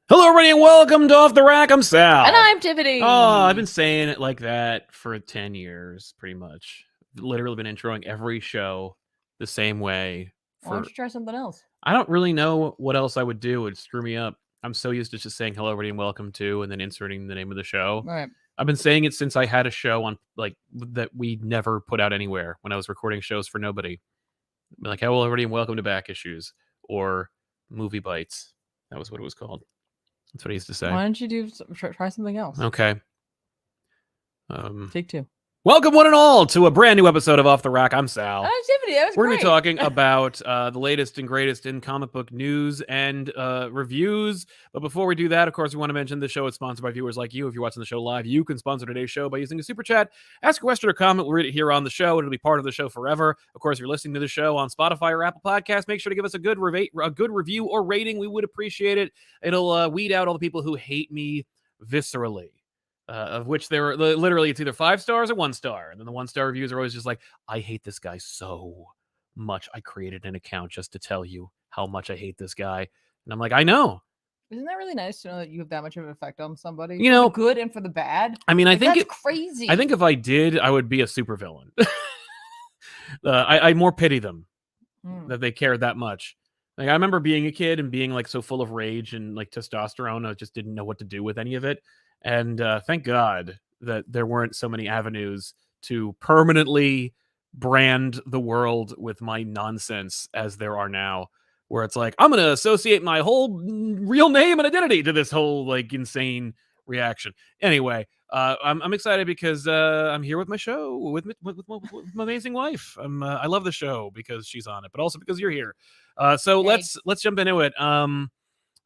Hello, everybody, and welcome to Off the Rack. I'm Sal. And I'm Tiffany. Oh, I've been saying it like that for 10 years, pretty much. Literally been introing every show the same way. Why don't you try something else? I don't really know what else I would do. It would screw me up. I'm so used to just saying hello, everybody, and welcome to, and then inserting the name of the show. Right. I've been saying it since I had a show on that we never put out anywhere when I was recording shows for nobody. Like, hello, everybody, and welcome to Back Issues or Movie Bites. That was what it was called. That's what I used to say. Why don't you try something else? Okay. Take two. Welcome, one and all, to a brand new episode of Off the Rack. I'm Sal. I'm Tiffany. That was We're going great. to be talking about the latest and greatest in comic book news and reviews. But before we do that, of course, we want to mention the show is sponsored by viewers like you. If you're watching the show live, you can sponsor today's show by using a super chat. Ask a question or comment. We'll read it here on the show. It'll be part of the show forever. Of course, if you're listening to the show on Spotify or Apple Podcasts, make sure to give us a good review or rating. We would appreciate it. It'll weed out all the people who hate me viscerally. Of which there are literally, it's either 5 stars or 1 star. And then the 1-star reviews are always just like, I hate this guy so much. I created an account just to tell you how much I hate this guy. And I'm like, I know. Isn't that really nice to know that you have that much of an effect on somebody? You know, for the good and for the bad. I mean, I think that's crazy. I think if I did, I would be a supervillain. I more pity them that they cared that much. Like, I remember being a kid and being like so full of rage and like testosterone, I just didn't know what to do with any of it. And thank God that there weren't so many avenues to permanently brand the world with my nonsense as there are now, where it's like, I'm going to associate my whole real name and identity to this whole like insane reaction. Anyway, I'm excited because I'm here with my show with my amazing wife. I love the show because she's on it, but also because you're here. So let's jump into it.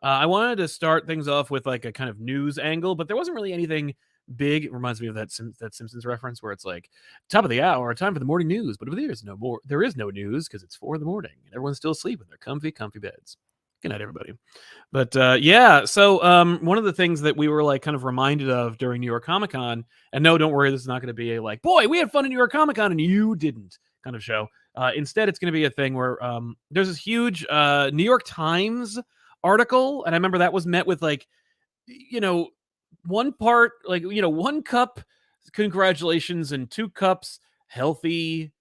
I wanted to start things off with like a kind of news angle, but there wasn't really anything big. It reminds me of that Simpsons reference where it's like top of the hour, time for the morning news. But there is no news because it's 4 a.m. and everyone's still asleep in their comfy beds. Good night, everybody. But yeah, so one of the things that we were like kind of reminded of during New York Comic Con, and no, don't worry, this is not going to be a like, boy, we had fun in New York Comic Con and you didn't kind of show. Instead, it's going to be a thing where there's this huge New York Times article, and I remember that was met with like, one part, like, 1 cup congratulations and 2 cups healthy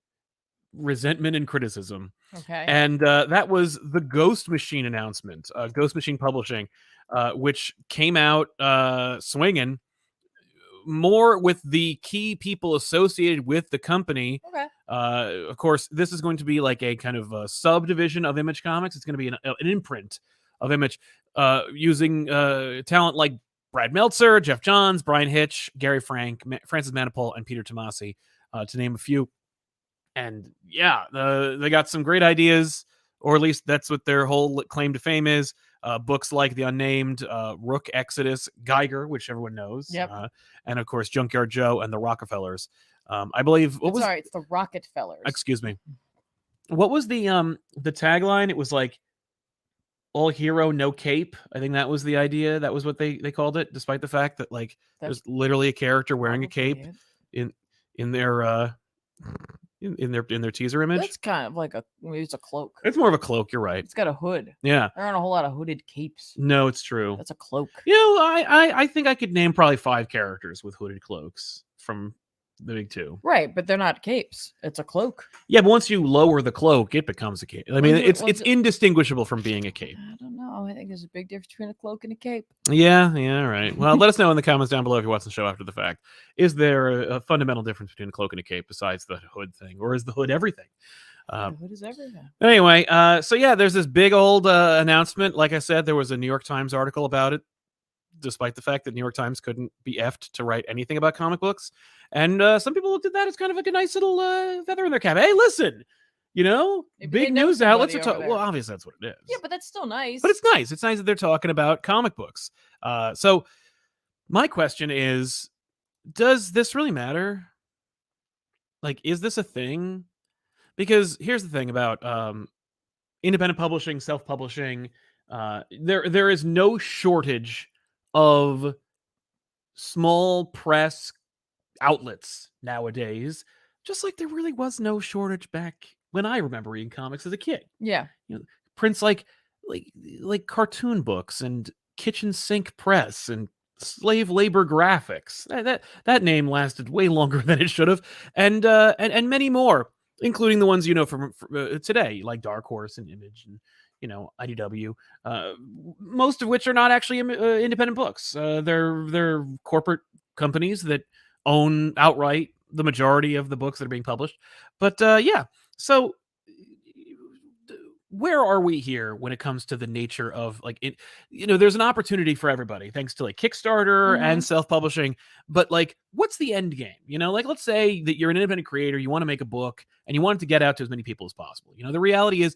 resentment and criticism. Okay. And that was the Ghost Machine announcement, Ghost Machine Publishing, which came out swinging more with the key people associated with the company. Okay. Of course, this is going to be like a kind of a subdivision of Image Comics. It's going to be an imprint of Image, using talent like Brad Meltzer, Jeff Johns, Brian Hitch, Gary Frank, Francis Manipul, and Peter Tomasi, to name a few. And yeah, they got some great ideas, or at least that's what their whole claim to fame is. Books like The Unnamed, Rook, Exodus, Geiger, which everyone knows, and of course Junkyard Joe and the Rockefellers. I believe it's the Rockefellers. Excuse me. What was the tagline? It was like, all hero, no cape. I think that was the idea. That was what they called it, despite the fact that like there's literally a character wearing a cape in their in their teaser image. It's kind of like maybe it's a cloak. It's more of a cloak. You're right. It's got a hood. Yeah. There aren't a whole lot of hooded capes. No, it's true. That's a cloak. I think I could name probably 5 characters with hooded cloaks from the big 2. Right, but they're not capes. It's a cloak. Yeah, but once you lower the cloak, it becomes a cape. I mean, it's indistinguishable from being a cape. I don't know. I think there's a big difference between a cloak and a cape. Yeah, right. Well, let us know in the comments down below if you watch the show after the fact. Is there a fundamental difference between a cloak and a cape besides the hood thing, or is the hood everything? The hood is everything. Anyway, so yeah, there's this big old announcement. Like I said, there was a New York Times article about it, despite the fact that New York Times couldn't be effed to write anything about comic books. And some people looked at that as kind of like a nice little feather in their cap. Hey, listen, big news outlets are talking. Well, obviously that's what it is. Yeah, but that's still nice. But it's nice. It's nice that they're talking about comic books. So my question is, does this really matter? Like, is this a thing? Because here's the thing about independent publishing, self-publishing. There is no shortage of small press outlets nowadays, just like there really was no shortage back when I remember reading comics as a kid. Yeah. Prints like cartoon books and kitchen sink press and slave labor graphics. That name lasted way longer than it should have, and many more, including the ones from today, like Dark Horse and Image and IDW. Most of which are not actually independent books. They're corporate companies that own outright the majority of the books that are being published. But yeah, so where are we here when it comes to the nature of like it? There's an opportunity for everybody thanks to like Kickstarter and self-publishing, but like what's the end game? Like let's say that you're an independent creator, you want to make a book and you want it to get out to as many people as possible. The reality is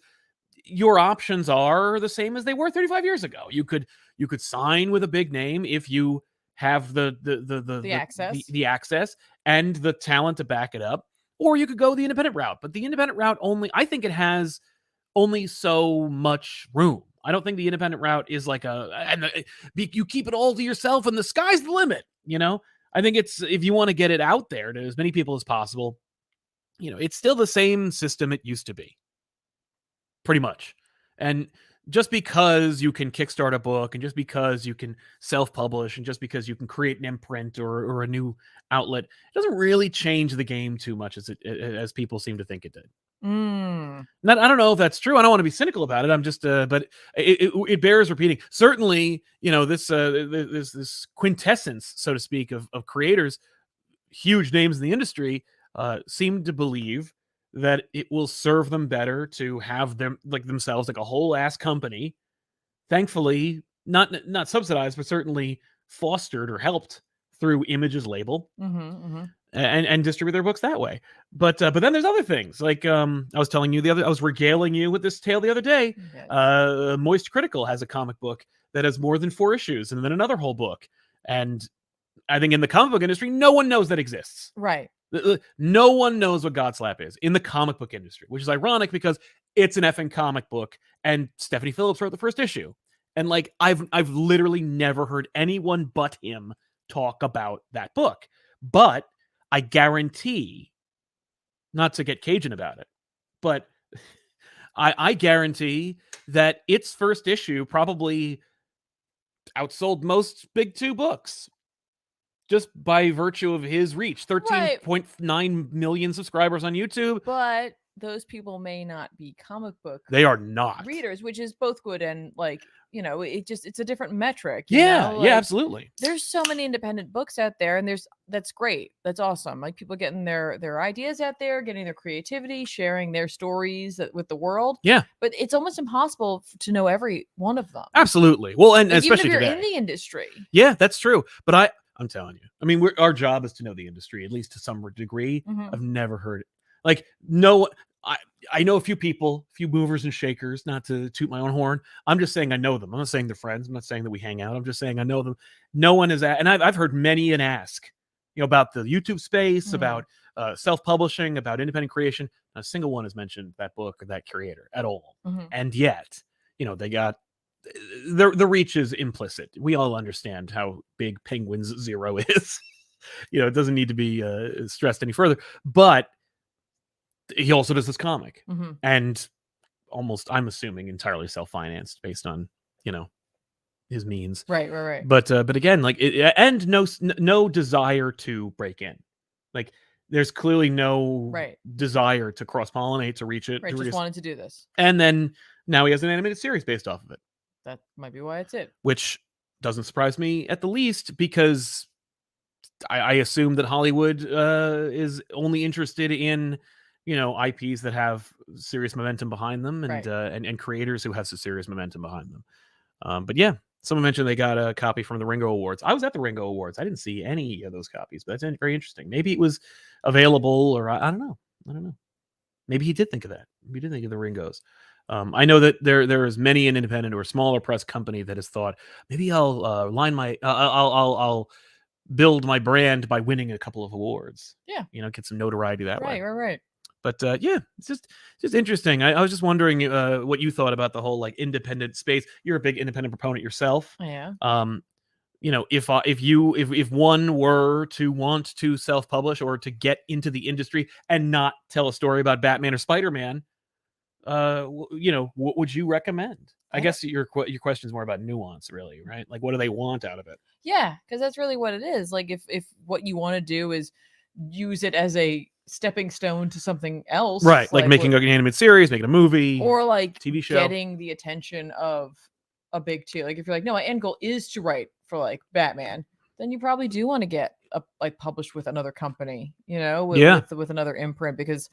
your options are the same as they were 35 years ago. You could sign with a big name if you have the access and the talent to back it up, or you could go the independent route. But the independent route I think it has only so much room. I don't think the independent route is like you keep it all to yourself and the sky's the limit. I think it's, if you want to get it out there to as many people as possible, it's still the same system it used to be. Pretty much. And just because you can kickstart a book and just because you can self-publish and just because you can create an imprint or a new outlet, it doesn't really change the game too much as people seem to think it did. I don't know if that's true. I don't want to be cynical about it. I'm just, but it bears repeating. Certainly, this quintessence, so to speak, of creators, huge names in the industry, seem to believe that it will serve them better to have them like themselves like a whole ass company, thankfully not subsidized, but certainly fostered or helped through Image's label, and distribute their books that way. But then there's other things like I was telling you I was regaling you with this tale the other day. Yes. Moist Critical has a comic book that has more than 4 issues, and then another whole book. And I think in the comic book industry, no one knows that exists. Right. No one knows what Godslap is in the comic book industry, which is ironic because it's an effing comic book, and Stephanie Phillips wrote the first issue. And like I've literally never heard anyone but him talk about that book. But I guarantee, not to get Cajun about it, but I guarantee that its first issue probably outsold most Big 2 books. Just by virtue of his reach. 13.9 million subscribers on YouTube. But those people may not be comic book. They are not readers, which is both good and like, it's a different metric. Yeah, absolutely. There's so many independent books out there, and that's great. That's awesome. Like people getting their ideas out there, getting their creativity, sharing their stories with the world. Yeah. But it's almost impossible to know every one of them. Absolutely. Well, and like, especially even if you're today. in the industry. Yeah, that's true. But I'm telling you, I mean, our job is to know the industry, at least to some degree. I've never heard it. Like, no, I know a few people, a few movers and shakers, not to toot my own horn. I'm just saying I know them. I'm not saying they're friends. I'm not saying that we hang out. I'm just saying I know them. No one is and I've heard many an ask, about the YouTube space, about self-publishing, about independent creation. Not a single one has mentioned that book or that creator at all. And yet, they got the reach is implicit. We all understand how big Penguin's Zero is. It doesn't need to be stressed any further. But he also does this comic, and almost, I'm assuming, entirely self-financed based on his means. Right. But again, like and no desire to break in. Like there's clearly no desire to cross-pollinate, to reach it. Right, just wanted to do this. And then now he has an animated series based off of it. That might be why it's it. Which doesn't surprise me at the least, because I assume that Hollywood is only interested in, IPs that have serious momentum behind them, and and creators who have some serious momentum behind them. But yeah, someone mentioned they got a copy from the Ringo Awards. I was at the Ringo Awards. I didn't see any of those copies, but that's very interesting. Maybe it was available, or I don't know. Maybe he did think of that. Maybe he did think of the Ringos. I know that there is many an independent or smaller press company that has thought, maybe I'll I'll build my brand by winning a couple of awards. Yeah, get some notoriety that way. Right. But yeah, it's just interesting. I was just wondering what you thought about the whole like independent space. You're a big independent proponent yourself. Yeah. If one were to want to self-publish or to get into the industry and not tell a story about Batman or Spider-Man, what would you recommend? I guess your question is more about nuance, really, right? Like, what do they want out of it? Yeah, because that's really what it is. Like, if what you want to do is use it as a stepping stone to something else, Right, like making an animated series, making a movie, or like TV show, getting the attention of a big two. Like, if you're like, no, my end goal is to write for like Batman, then you probably do want to get published with another company, with another imprint, because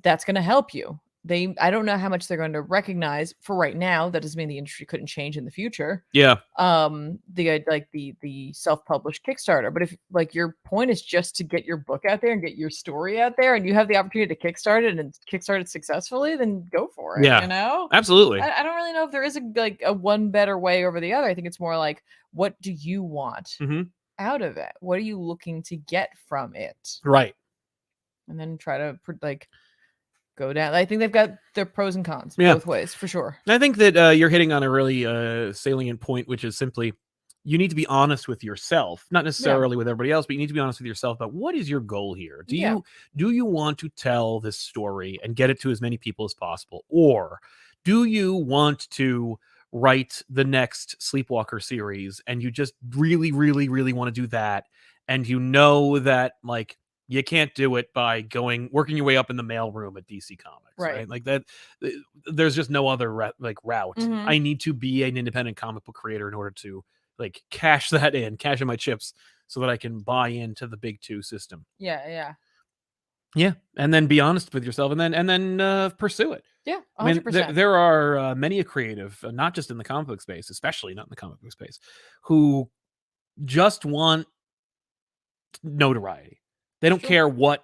that's going to help you. I don't know how much they're going to recognize for right now. That doesn't mean the industry couldn't change in the future. Yeah. The self-published Kickstarter. But if like your point is just to get your book out there and get your story out there, and you have the opportunity to kickstart it and kickstart it successfully, then go for it. Yeah. Absolutely. I don't really know if there is a one better way over the other. I think it's more like, what do you want out of it? What are you looking to get from it? Right. And then try to go down. I think they've got their pros and cons both ways, for sure. I think that you're hitting on a really salient point, which is simply you need to be honest with yourself, not necessarily with everybody else, but you need to be honest with yourself about what is your goal here. Do you want to tell this story and get it to as many people as possible, or do you want to write the next Sleepwalker series and you just really, really, really want to do that, and you know that like you can't do it by working your way up in the mailroom at DC Comics, right? Like that, there's just no other route. I need to be an independent comic book creator in order to like cash in my chips so that I can buy into the big two system. Yeah. And then be honest with yourself, and then pursue it. Yeah, 100%. I mean, there are many a creative, not just in the comic book space, especially not in the comic book space, who just want notoriety. They don't care what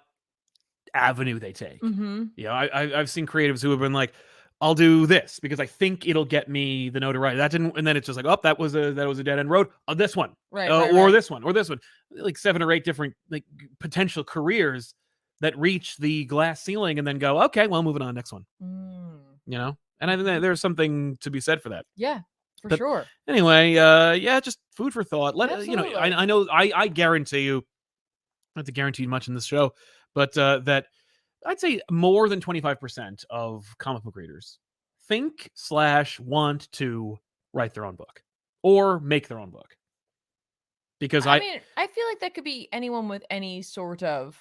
avenue they take. I've seen creatives who have been like, I'll do this because I think it'll get me the notoriety. That didn't, and then it's just like, oh, that was a dead end road. Oh, this one, or this one, like 7 or 8 different like potential careers that reach the glass ceiling and then go, okay, well, moving on, next one. And I think that there's something to be said for that. Yeah, for sure. Anyway, just food for thought. I know I guarantee you. Not to guarantee much in this show, but that I'd say more than 25% of comic book readers think/want to write their own book or make their own book. Because I mean, I feel like that could be anyone with any sort of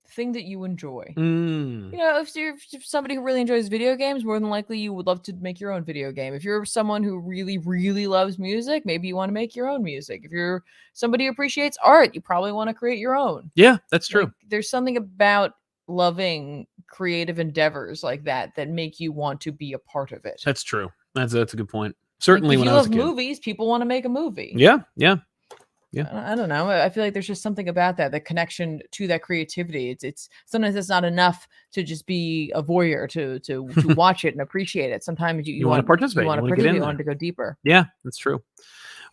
thing that you enjoy. If you're somebody who really enjoys video games, more than likely you would love to make your own video game. If you're someone who really, really loves music, maybe you want to make your own music. If you're somebody who appreciates art, you probably want to create your own. Yeah, that's true. Like, there's something about loving creative endeavors like that make you want to be a part of it. That's true. That's a good point. Certainly, like, when I was a kid. If you love movies, people want to make a movie. Yeah. I don't know. I feel like there's just something about that, the connection to that creativity. It's sometimes it's not enough to just be a voyeur to watch it and appreciate it. Sometimes you want to participate. You want to participate. You want to go deeper. Yeah, that's true.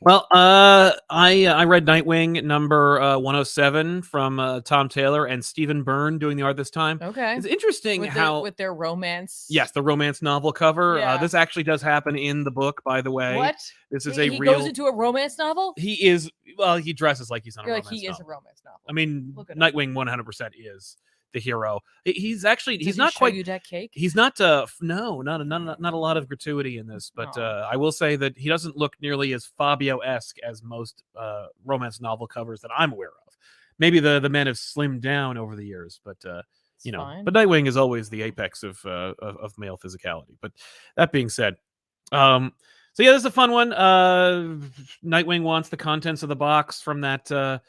Well, I read Nightwing number 107 from Tom Taylor and Stephen Byrne doing the art this time. Okay, it's interesting with their romance. Yes, the romance novel cover. This actually does happen in the book, by the way. What? This is he goes into a romance novel. He is. Well, he dresses like he's on a romance novel. Is a romance novel. I mean, Nightwing 100% is the hero. He's not quite. You that cake? He's not. No, not a lot of gratuity in this, but I will say that he doesn't look nearly as Fabio-esque as most romance novel covers that I'm aware of. Maybe the men have slimmed down over the years, but fine. But Nightwing is always the apex of male physicality. But that being said, so yeah, this is a fun one. Nightwing wants the contents of the box from that. That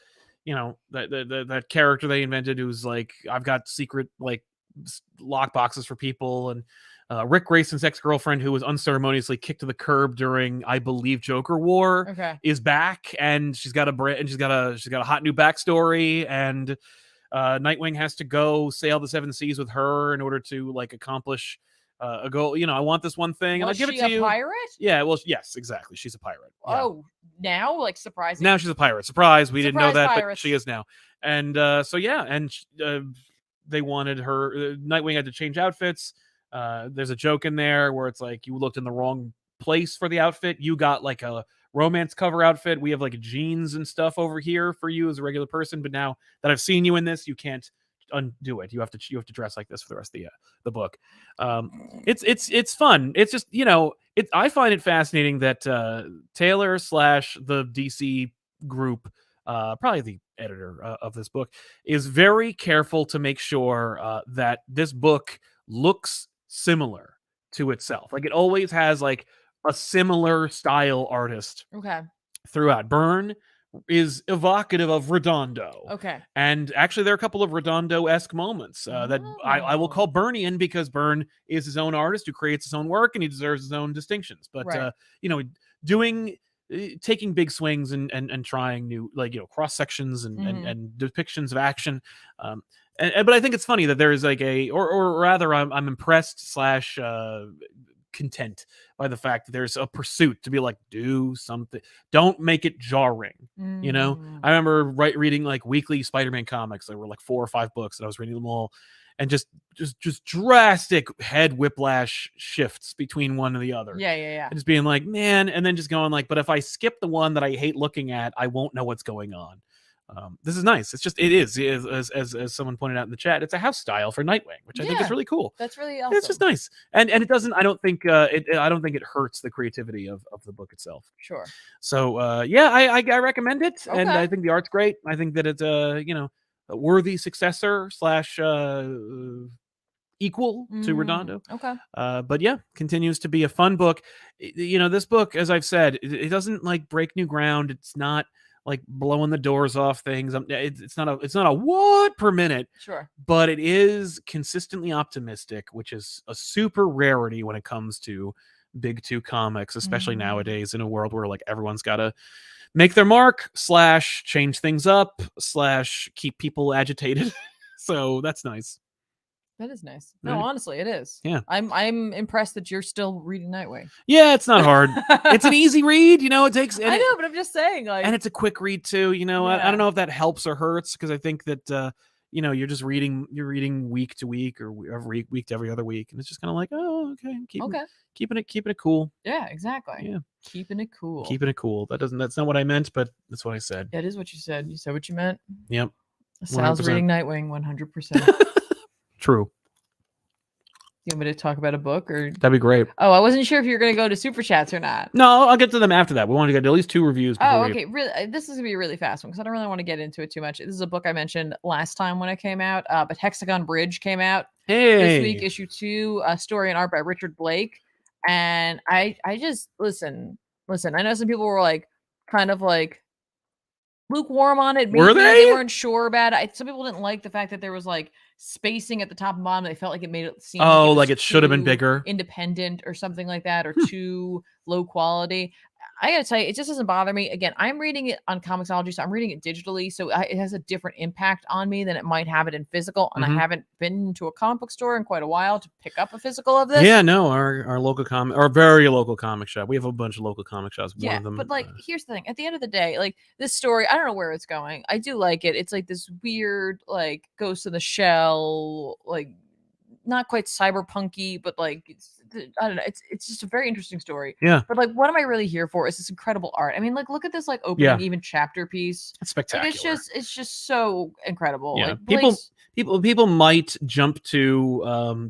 character they invented who's like, I've got secret like lock boxes for people, and Rick Grayson's ex-girlfriend, who was unceremoniously kicked to the curb during, I believe, Joker War, is back, and she's got a hot new backstory, and Nightwing has to go sail the 7 seas with her in order to like accomplish a goal. I want this one thing, and I'll give it to you. Was she a pirate? Yeah, well, yes, exactly. She's a pirate. Oh, now, like, surprising. Now she's a pirate. Surprise! We didn't know that, pirates. But she is now. And they wanted her. Nightwing had to change outfits. There's a joke in there where it's like, you looked in the wrong place for the outfit. You got like a romance cover outfit. We have like jeans and stuff over here for you as a regular person. But now that I've seen you in this, you can't undo it. You have to dress like this for the rest of the book. It's fun. It's just, I find it fascinating that Taylor / the DC group, probably the editor of this book, is very careful to make sure that this book looks similar to itself. Like, it always has like a similar style artist throughout. Byrne is evocative of Redondo. Okay. And actually, there are a couple of Redondo-esque moments that I will call Byrnian, because Byrne is his own artist who creates his own work, and he deserves his own distinctions. But taking big swings and trying new, cross sections and depictions of action. But I think it's funny that there is like or rather, I'm impressed / content by the fact that there's a pursuit to be like, do something, don't make it jarring. I remember reading like weekly Spider-Man comics. There were like 4 or 5 books, and I was reading them all, and just drastic head whiplash shifts between one and the other. Yeah. And just being like, man, and then just going like, but if I skip the one that I hate looking at, I won't know what's going on. This is nice. It is as someone pointed out in the chat, it's a house style for Nightwing, which I think is really cool. That's really awesome. It's just nice, and it doesn't. I don't think it hurts the creativity of the book itself. Sure. So I recommend it, and I think the art's great. I think that it's a worthy successor / equal to Redondo. Okay. But yeah, continues to be a fun book. This book, as I've said, it doesn't like break new ground. It's not like blowing the doors off things. It's not a what per minute. Sure. But it is consistently optimistic, which is a super rarity when it comes to big 2 comics, especially nowadays in a world where like everyone's got to make their mark / change things up / keep people agitated. So that's nice. That is nice. No, honestly, it is. Yeah. I'm impressed that you're still reading Nightwing. Yeah, it's not hard. It's an easy read. It takes. I know, but I'm just saying, like, and it's a quick read too. I don't know if that helps or hurts, because I think that you're just reading. You're reading week to week or every week to every other week, and it's just kind of like, oh, okay, keeping it cool. Yeah, exactly. Yeah, keeping it cool. Keeping it cool. That's not what I meant, but that's what I said. That is what you said. You said what you meant. Yep. Sal's reading Nightwing 100%. True. You want me to talk about a book, or that'd be great? Oh, I wasn't sure if you were going to go to super chats or not. No, I'll get to them after that. We want to get at least 2 reviews. Okay. Really, this is gonna be a really fast one because I don't really want to get into it too much. This is a book I mentioned last time when it came out, but Hexagon Bridge came out this week, issue 2, story and art by Richard Blake, and I just listen. I know some people were like, kind of like lukewarm on it. Were they weren't sure about it. Some people didn't like the fact that there was like spacing at the top and bottom. They felt like it made it seem like it should have been bigger, independent or something like that, or too low quality. I gotta tell you, it just doesn't bother me. Again, I'm reading it on Comixology, so I'm reading it digitally, so it has a different impact on me than it might have it in physical. And I haven't been to a comic book store in quite a while to pick up a physical of this. Yeah, no, our local our very local comic shop. We have a bunch of local comic shops. Yeah, one of them, but like, here's the thing. At the end of the day, like, this story, I don't know where it's going. I do like it. It's like this weird, like, Ghost in the Shell, like, not quite cyberpunky, but like, I don't know. It's just a very interesting story. Yeah. But like, what am I really here for? Is this incredible art? I mean, like, look at this like opening even chapter piece. It's spectacular. Like, it's just so incredible. Yeah. Like, people might jump to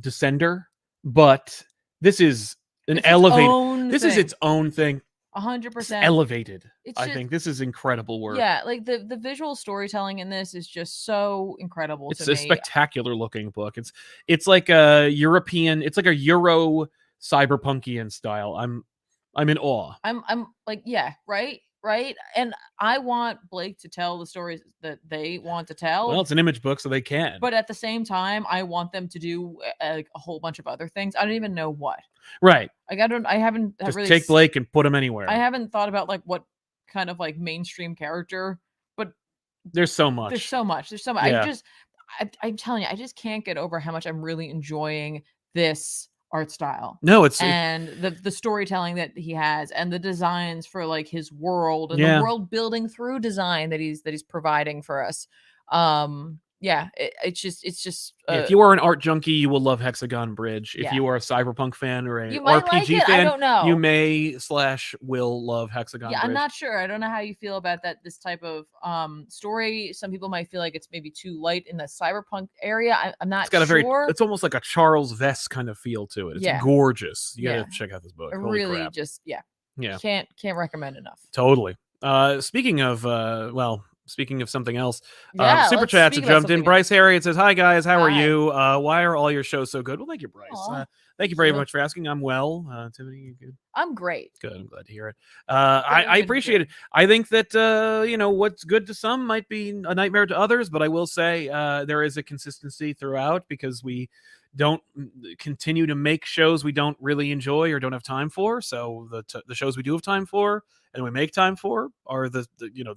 Descender, but this is an elevated. This is its own thing. 100% elevated. I think this is incredible work. Yeah, like the visual storytelling in this is just so incredible. It's a spectacular looking book. It's like a European. It's like a Euro cyberpunkian style. I'm in awe. I'm like, yeah, right. And I want Blake to tell the stories that they want to tell. Well, it's an Image book, so they can. But at the same time, I want them to do like a whole bunch of other things. I don't even know what. Right. Like, I haven't just really take Blake and put him anywhere. I haven't thought about like what kind of like mainstream character, but there's so much. Yeah. I'm telling you, I just can't get over how much I'm really enjoying this art style. No, and the storytelling that he has, and the designs for like his world, and the world building through design that he's providing for us. yeah, it's just if you are an art junkie, you will love Hexagon Bridge. If Yeah. you are a cyberpunk fan or a You might like RPG it, I fan, don't know. you may / will love Hexagon Yeah, Bridge. I'm not sure. I don't know how you feel about this type of story. Some people might feel like it's maybe too light in the cyberpunk area. I'm not It's got a sure. it's almost like a Charles Vess kind of feel to it. It's Yeah. gorgeous. You Yeah. gotta check out this book. Holy Really crap. just Yeah. Can't recommend enough. Totally. Speaking of speaking of something else, Yeah, super let's chats speak have about jumped in. something Bryce Harriet says, "Hi guys, how are Hi. you? Why are all your shows so good?" Well, thank you, Bryce. Aw, Thank you very you. much for asking. I'm well. Tiffany, you good? I'm great. Good. I'm glad to hear it. I good, appreciate it. I think that what's good to some might be a nightmare to others, but I will say there is a consistency throughout because we don't continue to make shows we don't really enjoy or don't have time for. So the shows we do have time for and we make time for are the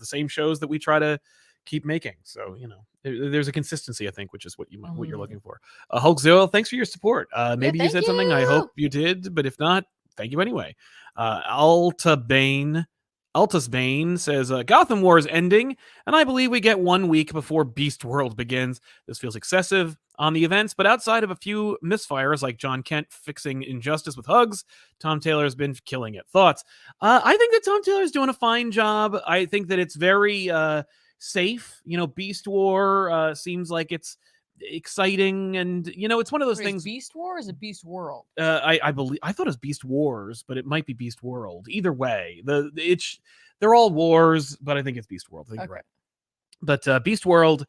same shows that we try to keep making. So there's a consistency, I think, which is what you're looking for. Hulk Zero, thanks for your support. Maybe you said something. I hope you did, but if not, thank you anyway. Altus Bane says, Gotham War is ending, and I believe we get 1 week before Beast World begins. This feels excessive on the events, but outside of a few misfires like John Kent fixing Injustice with hugs, Tom Taylor has been killing it. Thoughts? I think that Tom Taylor is doing a fine job. I think that it's very safe. Beast War seems like it's exciting, and it's one of those things. Beast War is a Beast World. I believe I thought it was Beast Wars, but it might be Beast World. Either way, they're all wars, but I think it's Beast World. I think you're right. But Beast World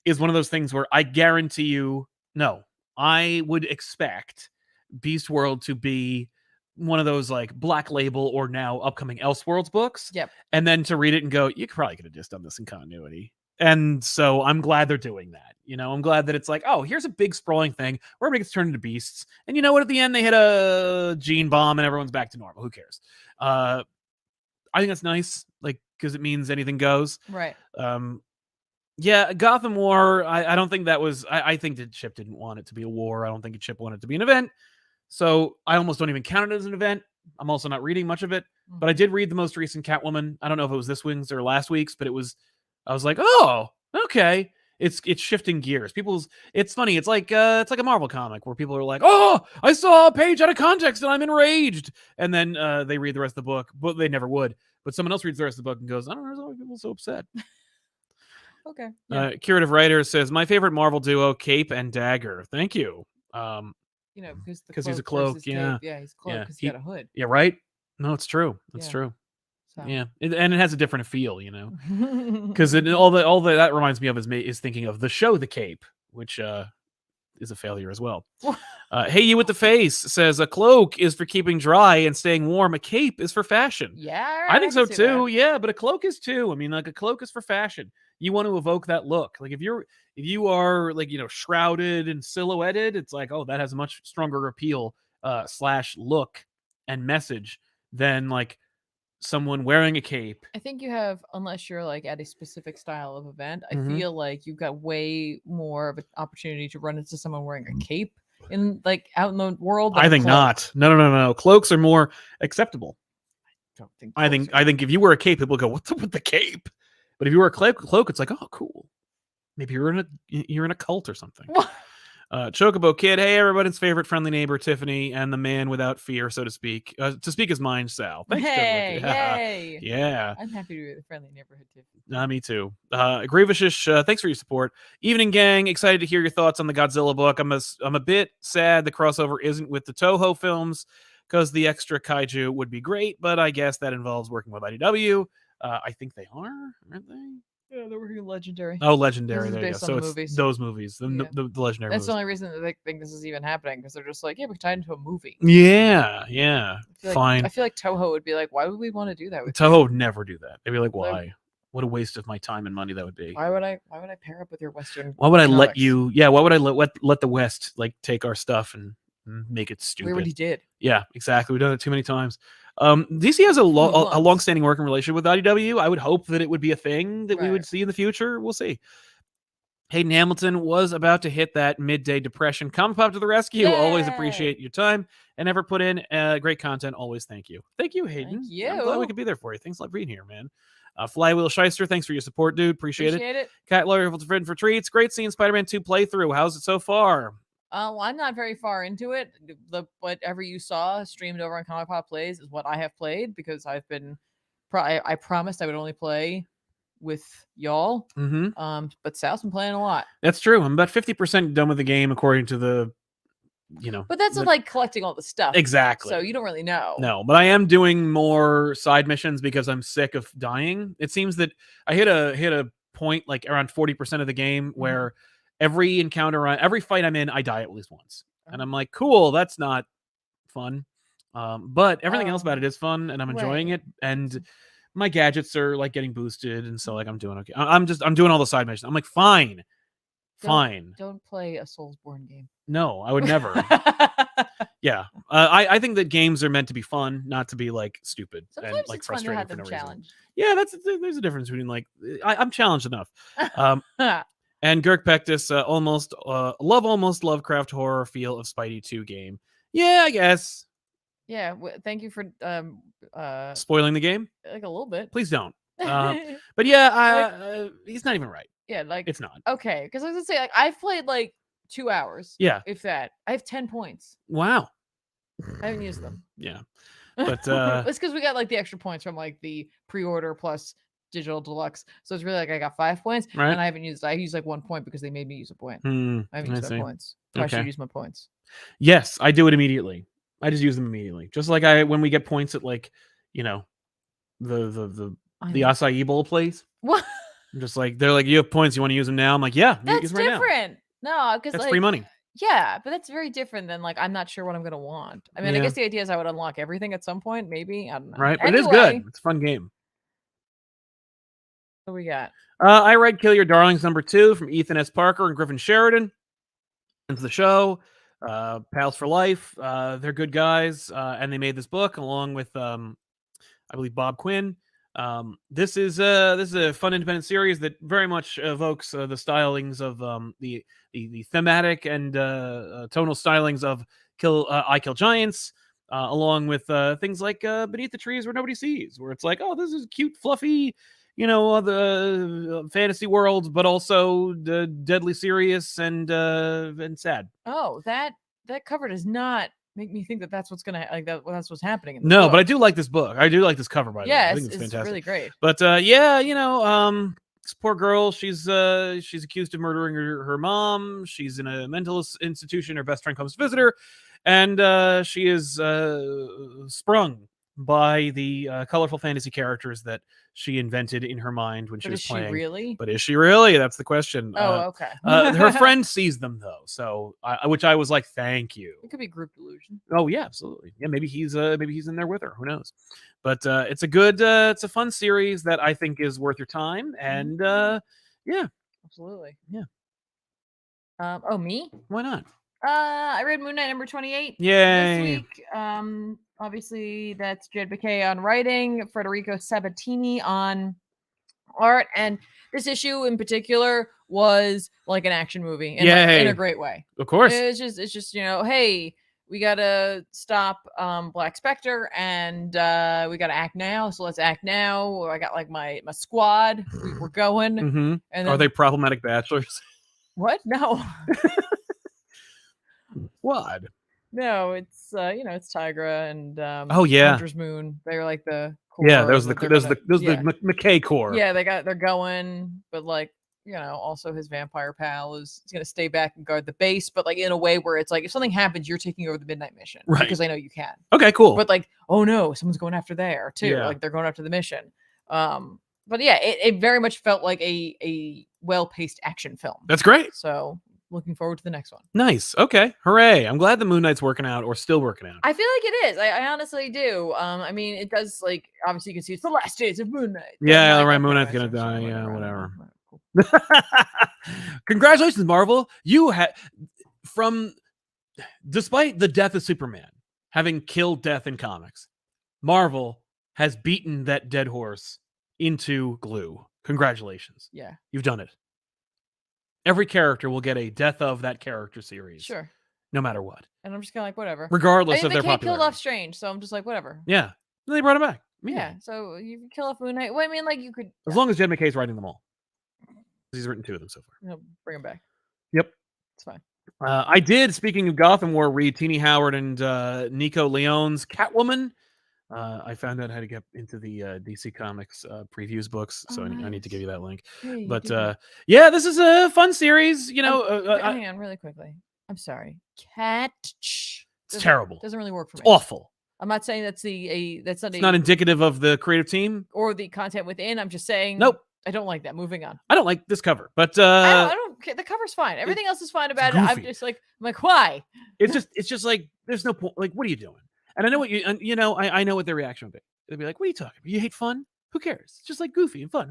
is one of those things where I guarantee you, I would expect Beast World to be one of those like Black Label or now upcoming Elseworlds books. Yep. And then to read it and go, you probably could have just done this in continuity. And so I'm glad they're doing that. I'm glad that it's like, oh, here's a big sprawling thing where everybody gets turned into beasts. And you know what? At the end, they hit a gene bomb and everyone's back to normal. Who cares? I think that's nice, like, because it means anything goes. Right. Yeah, Gotham War, I don't think that was... I think that Chip didn't want it to be a war. I don't think Chip wanted it to be an event. So I almost don't even count it as an event. I'm also not reading much of it. But I did read the most recent Catwoman. I don't know if it was this week's or last week's, but I was like, oh, okay. It's shifting gears. It's funny. It's like a Marvel comic where people are like, oh, I saw a page out of context and I'm enraged. And then they read the rest of the book, but they never would. But someone else reads the rest of the book and goes, I don't know why people are so upset. Okay. Yeah. Curative Writer says, my favorite Marvel duo, Cape and Dagger. Thank you. Because he's a cloak. Yeah. Yeah, he's a cloak because he got a hood. Yeah, right? No, it's true. It's true. So. Yeah, and it has a different feel, because all that reminds me of is thinking of the show The Cape, which is a failure as well. Hey, you with the face says a cloak is for keeping dry and staying warm. A cape is for fashion. Yeah, I think so too. That. Yeah, but a cloak is too. I mean, like a cloak is for fashion. You want to evoke that look. Like if you are like shrouded and silhouetted, it's like, oh, that has a much stronger appeal / look and message than like someone wearing a cape. I think you have, unless you're like at a specific style of event, I feel like you've got way more of an opportunity to run into someone wearing a cape in like out in the world. I think not. No. Cloaks are more acceptable. I think if you wear a cape, people go, "What's up with the cape?" But if you wear a cloak, it's like, "Oh, cool." Maybe you're in a cult or something. Chocobo Kid, hey, everybody's favorite friendly neighbor, Tiffany, and the man without fear, so to speak. To speak his mind, Sal. Thanks, hey. Yeah. I'm happy to be the friendly neighborhood, Tiffany. Me too. Grievoushish, thanks for your support. Evening, gang. Excited to hear your thoughts on the Godzilla book. I'm a bit sad the crossover isn't with the Toho films, because the extra kaiju would be great, but I guess that involves working with IDW. I think they are, aren't they? Yeah, they're working Legendary. Oh, Legendary. There you go. So it's movies. Those movies, the Legendary. That's movies. The only reason that they think this is even happening, because they're just like, yeah, we tied into a movie. Yeah. Fine. I feel like Toho would be like, why would we want to do that? Toho would never do that. They'd be like, why? What a waste of my time and money that would be. Why would I pair up with your Western? Why would I comics? let you? Yeah. Why would I let the West like take our stuff and make it stupid? We already did. Yeah, exactly. We've done it too many times. DC has a long-standing working relationship with IDW. I would hope that it would be a thing that we would see in the future. We'll see. Hayden Hamilton was about to hit that midday depression. ComicPop to the rescue. Yay! Always appreciate your time and ever put in great content. Always thank you. Thank you, Hayden. Thank you. I'm glad we could be there for you. Thanks a lot for being here, man. Flywheel Shyster, thanks for your support, dude. Appreciate it. Cat Lawyer for treats. Great seeing Spider-Man 2 playthrough. How's it so far? Well, I'm not very far into it. Whatever you saw streamed over on ComicPop Plays is what I have played because I've been. I promised I would only play with y'all. But Sal's been playing a lot. That's true. I'm about 50% done with the game according to the. But that's like collecting all the stuff. Exactly. So you don't really know. No, but I am doing more side missions because I'm sick of dying. It seems that I hit a point like around 40% of the game where every encounter, every fight I'm in, I die at least once. And I'm like, cool, that's not fun. But everything else about it is fun and I'm enjoying it. And my gadgets are like getting boosted. And so like I'm doing okay. I'm doing all the side missions. I'm like, fine. Don't play a Soulsborne game. No, I would never. Yeah. I think that games are meant to be fun, not to be like stupid. Sometimes and like it's frustrating fun to have for no reason. Yeah, there's a difference between like I'm challenged enough. And Girk Pectus almost Lovecraft horror feel of Spidey 2 game. Yeah, I guess. Yeah, thank you for spoiling the game. Like a little bit. Please don't. But yeah, he's not even right. Yeah, like it's not. Okay, because I was gonna say like I've played like 2 hours. Yeah, if that. I have 10 points. Wow. I haven't used them. Yeah, but it's because we got like the extra points from like the pre-order plus digital deluxe. So it's really like I got 5 points, right. And I haven't used. I used like 1 point because they made me use a point. I haven't used my points. So I should use my points. Yes, I do it immediately. I just use them immediately. Just like when we get points at like, the acai bowl place. What? I'm just like, they're like, you have points, you want to use them now? I'm like, yeah, that's use them right different. Now. No, because that's like, free money. Yeah, but that's very different than like I'm not sure what I'm gonna want. I mean, I guess the idea is I would unlock everything at some point, maybe. I don't know. Right, but it is good. It's a fun game. What we got? I read Kill Your Darlings #2 from Ethan S. Parker and Griffin Sheridan. Into the show. Pals for life. They're good guys, and they made this book along with I believe Bob Quinn. This is a fun independent series that very much evokes the stylings of the thematic and tonal stylings of I Kill Giants, along with things like Beneath the Trees Where Nobody Sees, where it's like, oh, this is cute, fluffy, the fantasy world, but also deadly serious and sad. Oh, that cover does not make me think that that's what's gonna that's what's happening in no book. But I do like this book. I do like this cover, by the way. I think it's fantastic. Really great. But this poor girl, she's accused of murdering her mom. She's in a mental institution. Her best friend comes to visit her, and she is sprung by the colorful fantasy characters that she invented in her mind when she was playing. Really? But is she really? That's the question. Oh, okay. Her friend sees them though, so which I was like, thank you. It could be group delusion. Oh yeah, absolutely. Yeah, maybe he's in there with her. Who knows? But it's a fun series that I think is worth your time, and yeah, absolutely. Yeah. Oh, me? Why not? I read Moon Knight #28. Yay. This week. Obviously that's Jed McKay on writing, Federico Sabatini on art, and this issue in particular was like an action movie in a great way. Of course. It's just hey, we gotta stop Black Spectre, and we gotta act now. So let's act now. I got like my squad. We're going. Mm-hmm. And then, are they problematic bachelors? What? No. What? No, it's it's Tigra and Hunter's Moon. They're like the core. Yeah, those the McKay core. Yeah, they're going, but like also his vampire pal is gonna stay back and guard the base, but like in a way where it's like if something happens, you're taking over the midnight mission, right? Because I know you can. Okay, cool. But like, oh no, someone's going after there too. Yeah. Like they're going after the mission. But yeah, it very much felt like a well-paced action film. That's great. So looking forward to the next one. Nice. Okay. Hooray. I'm glad the Moon Knight's working out or still working out. I feel like it is. I honestly do. I mean, it does, like, obviously you can see it's the last days of Moon Knight. Yeah, right. Moon Knight's going to die. Yeah, whatever. Congratulations, Marvel. You had, despite the death of Superman having killed death in comics, Marvel has beaten that dead horse into glue. Congratulations. Yeah. You've done it. every character will get a death of that character series. Sure. No matter what. And I'm just kind of like, whatever. Regardless of their they killed off popularity. Strange, so I'm just like, whatever. Yeah. And they brought him back. Yeah. So you can kill off Moon Knight. Well, I mean, like you could. As long as Jed McKay's writing them all. He's written 2 of them so far. Bring him back. Yep. It's fine. I did, speaking of Gotham War, read Teenie Howard and Nico Leone's Catwoman. I found out how to get into the DC Comics previews books, so I need to give you that link. Hey, but yeah, this is a fun series. You know, hang on, really quickly. I'm sorry. It's terrible. Doesn't really work for me. It's awful. I'm not saying that's it's not indicative of the creative team or the content within. I'm just saying. Nope. I don't like that. Moving on. I don't like this cover, but I don't care. The cover's fine. Everything else is fine about it. I'm just like, why? It's just like there's no point. Like, what are you doing? And I know what I know what their reaction would be. They'd be like, "What are you talking about? You hate fun? Who cares? It's just like goofy and fun."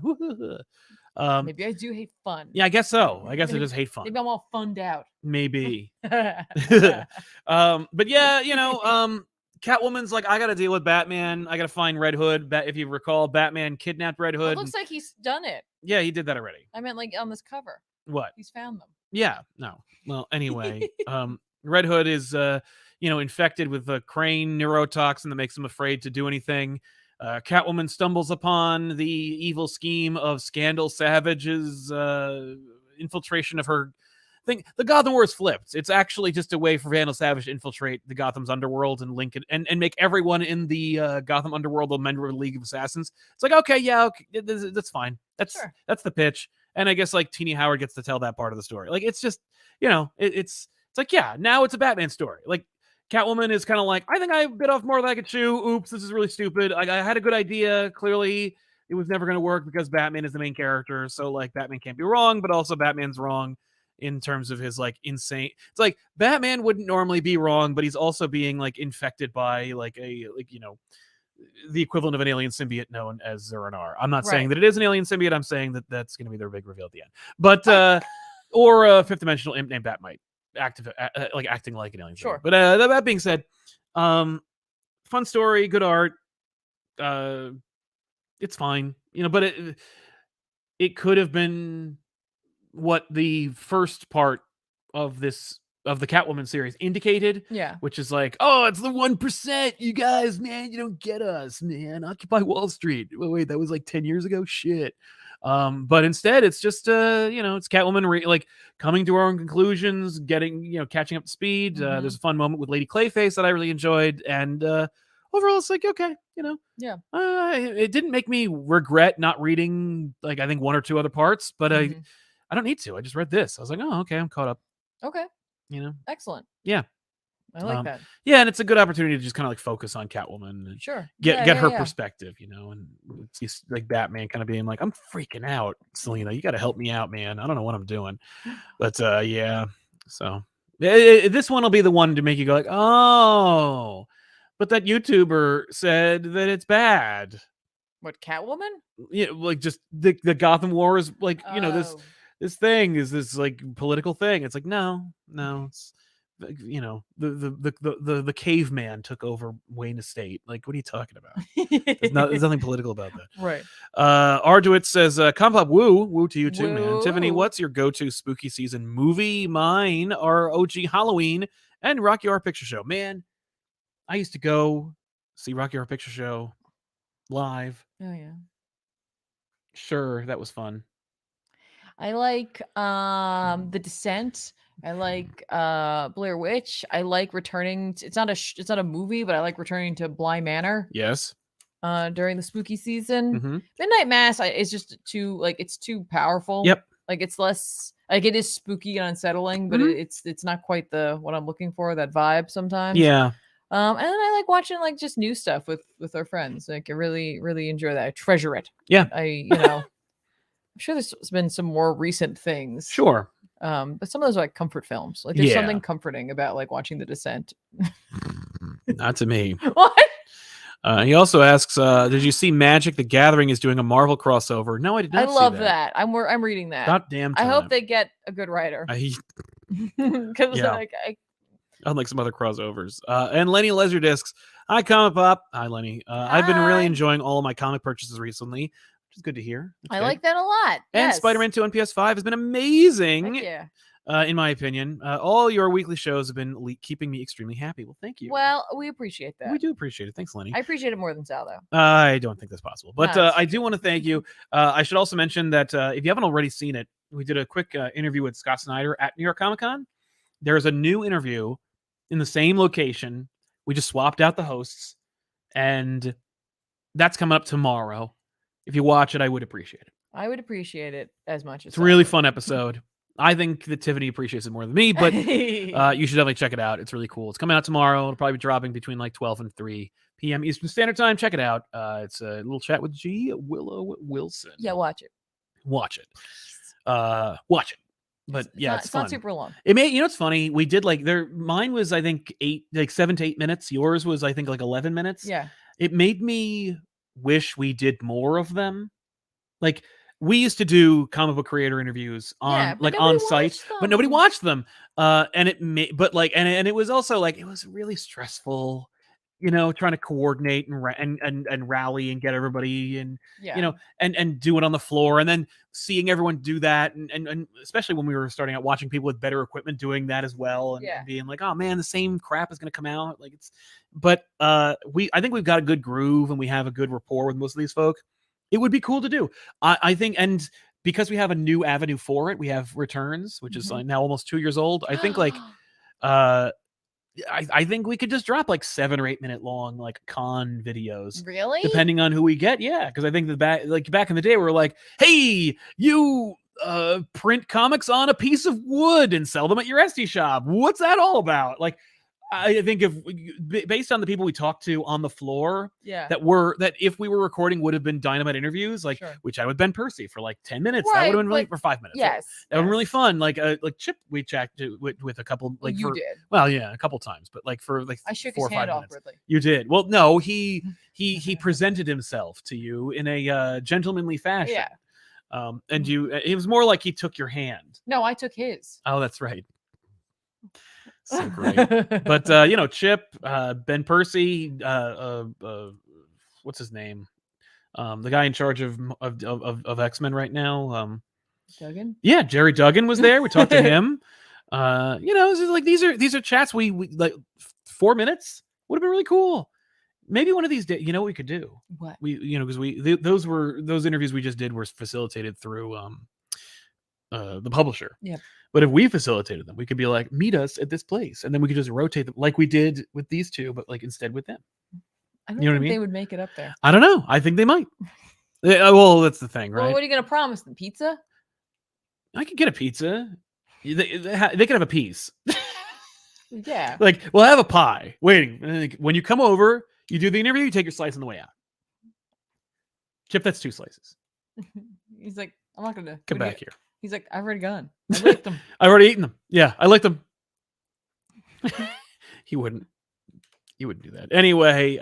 Maybe I do hate fun. Yeah, I guess so. I guess I just hate fun. Maybe I'm all funned out. Maybe. But yeah, Catwoman's like, I got to deal with Batman. I got to find Red Hood. If you recall, Batman kidnapped Red Hood. Well, it looks like he's done it. Yeah, he did that already. I meant like on this cover. What? He's found them. Yeah. No. Well, anyway, Red Hood is, infected with a crane neurotoxin that makes him afraid to do anything. Catwoman stumbles upon the evil scheme of Scandal Savage's infiltration of her thing. The Gotham War is flipped. It's actually just a way for Vandal Savage to infiltrate the Gotham's underworld and link it and make everyone in the Gotham underworld a member of the League of Assassins. It's like, okay, that's fine. That's the pitch. And I guess like Teenie Howard gets to tell that part of the story. Like it's just, it's like, yeah, now it's a Batman story. Like Catwoman is kind of like, I think I bit off more than I could chew. Oops, this is really stupid. I had a good idea. Clearly, it was never going to work because Batman is the main character. So like Batman can't be wrong, but also Batman's wrong in terms of his like insane. It's like Batman wouldn't normally be wrong, but he's also being like infected by the equivalent of an alien symbiote known as Zeranar. I'm not saying that it is an alien symbiote. I'm saying that that's going to be their big reveal at the end. But or a fifth dimensional imp named Batmite, acting like an alien. Sure. Symbiote. But that being said, fun story, good art. It's fine, but it could have been what the first part of the Catwoman series indicated. Yeah. Which is like, oh, it's the 1%. You guys, man, you don't get us, man. Occupy Wall Street. Wait, that was like 10 years ago? Shit. But instead it's just it's Catwoman coming to her own conclusions, getting, catching up to speed. There's a fun moment with Lady Clayface that I really enjoyed. And overall it's like, okay, yeah. It didn't make me regret not reading like I think 1 or 2 other parts, but I don't need to. I just read this. I was like, oh, okay, I'm caught up. Okay. Excellent. Yeah. I like that. Yeah, and it's a good opportunity to just kind of like focus on Catwoman and get her perspective, and it's like Batman kind of being like, I'm freaking out, Selena. You got to help me out, man. I don't know what I'm doing. But yeah, so this one will be the one to make you go like, oh, but that YouTuber said that it's bad. What, Catwoman? Yeah, like just the Gotham War is like, this thing is this like political thing. It's like, no, it's the caveman took over Wayne Estate. Like, what are you talking about? There's nothing political about that. Right. Arduit says, ComicPop woo to you too, man. Woo. Tiffany, what's your go-to spooky season movie? Mine are OG Halloween and Rocky Horror Picture Show. Man, I used to go see Rocky Horror Picture Show live. Oh yeah. Sure, that was fun. I like The Descent. I like Blair Witch. I like returning. It's not a movie, but I like returning to Bly Manor. Yes. During the spooky season, Mm-hmm. Midnight Mass is just too it's too powerful. Yep. Like it's less like it is spooky and unsettling, but it's not quite what I'm looking for. That vibe sometimes. Yeah. And then I like watching like just new stuff with our friends. Like I really really enjoy that. I treasure it. Yeah. I'm sure there's been some more recent things. Sure. But some of those are like comfort films. Like there's something comforting about like watching The Descent. Not to me. What? He also asks, did you see Magic the Gathering is doing a Marvel crossover? No, I did not. I love that. I'm reading that. Goddamn time. I hope they get a good writer. Because unlike some other crossovers. And Lenny Laserdiscs. Hi, ComicPop. Hi, Lenny. I've been really enjoying all of my comic purchases recently. is good to hear. I like that a lot. And Yes. Spider-Man 2 on PS5 has been amazing. Heck yeah. In my opinion. All your weekly shows have been keeping me extremely happy. Well, thank you. Well, we appreciate that. We do appreciate it. Thanks, Lenny. I appreciate it more than Sal, though. I don't think that's possible. But No, I do want to thank you. I should also mention that if you haven't already seen it, we did a quick interview with Scott Snyder at New York Comic Con. There's a new interview in the same location. We just swapped out the hosts. And that's coming up tomorrow. If you watch it, I would appreciate it. I would appreciate it as much as it's a really fun episode. I think that Tiffany appreciates it more than me, but you should definitely check it out. It's really cool. It's coming out tomorrow. It'll probably be dropping between like 12 and 3 p.m. Eastern Standard Time. Check it out. It's a little chat with G. Willow Wilson. Yeah, watch it. Watch it. Watch it. But it's fun. Not super long. It may, it's funny. We did mine was I think 7 to 8 minutes. Yours was I think like 11 minutes. Yeah. It made me wish we did more of them. Like we used to do comic book creator interviews on on site, but nobody watched them. And it and it was also like it was really stressful. Trying to coordinate and rally and get everybody and and do it on the floor, and then seeing everyone do that, and especially when we were starting out, watching people with better equipment doing that as well, and being like, oh man, the same crap is going to come out. But I think we've got a good groove and we have a good rapport with most of these folk. It would be cool to do. I think, and because we have a new avenue for it, we have Returns, which is now almost 2 years old. I think I think we could just drop 7 or 8 minute long con videos. Really? Depending on who we get, yeah. Because I think back in the day, we were like, hey, you print comics on a piece of wood and sell them at your Etsy shop. What's that all about? I think based on the people we talked to on the floor, that if we were recording would have been dynamite interviews, which I would Ben Percy for 10 minutes. That would have been really for 5 minutes. Yes, that would have been really fun. Chip, we chatted with a couple. You did. Well, yeah, a couple times, but for I shook 4 or 5 his hand minutes. awkwardly. You did. Well, no, he presented himself to you in a gentlemanly fashion. Yeah. And it was more like he took your hand. No, I took his. Oh, that's right. So great. But Chip, Ben Percy, what's his name? The guy in charge of X-Men right now. Duggan? Yeah, Jerry Duggan was there. We talked to him. This is these are chats we 4 minutes would have been really cool. Maybe one of these days, what we could do? What? Because those interviews we just did were facilitated through the publisher. Yeah. But if we facilitated them, we could be like, meet us at this place, and then we could just rotate them like we did with these two, but instead with them. I don't think they would make it up there. I don't know. I think they might. Well, that's the thing, right? Well, what are you going to promise them? Pizza? I could get a pizza. They could have a piece. Yeah. We'll have a pie waiting. When you come over, you do the interview, you take your slice on the way out. Chip, that's 2 slices. He's like, I'm not going to come back here. He's like, I've already gone. I licked them. I've already eaten them. Yeah, I licked them. He wouldn't do that. Anyway,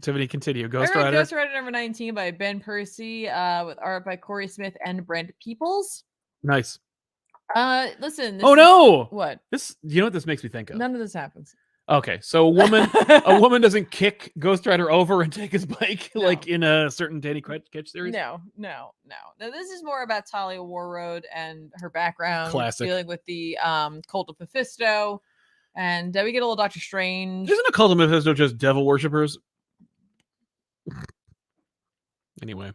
Tiffany, continue. Ghost Rider. Ghost Rider number 19 by Ben Percy, with art by Corey Smith and Brent Peoples. Nice. Listen. No! What? This, what this makes me think of? None of this happens. Okay, so a woman doesn't kick Ghost Rider over and take his bike in a certain Danny Ketch series. No. Now this is more about Talia Warroad and her background, dealing with the cult of Mephisto, and we get a little Doctor Strange. Isn't a cult of Mephisto just devil worshippers? Anyway.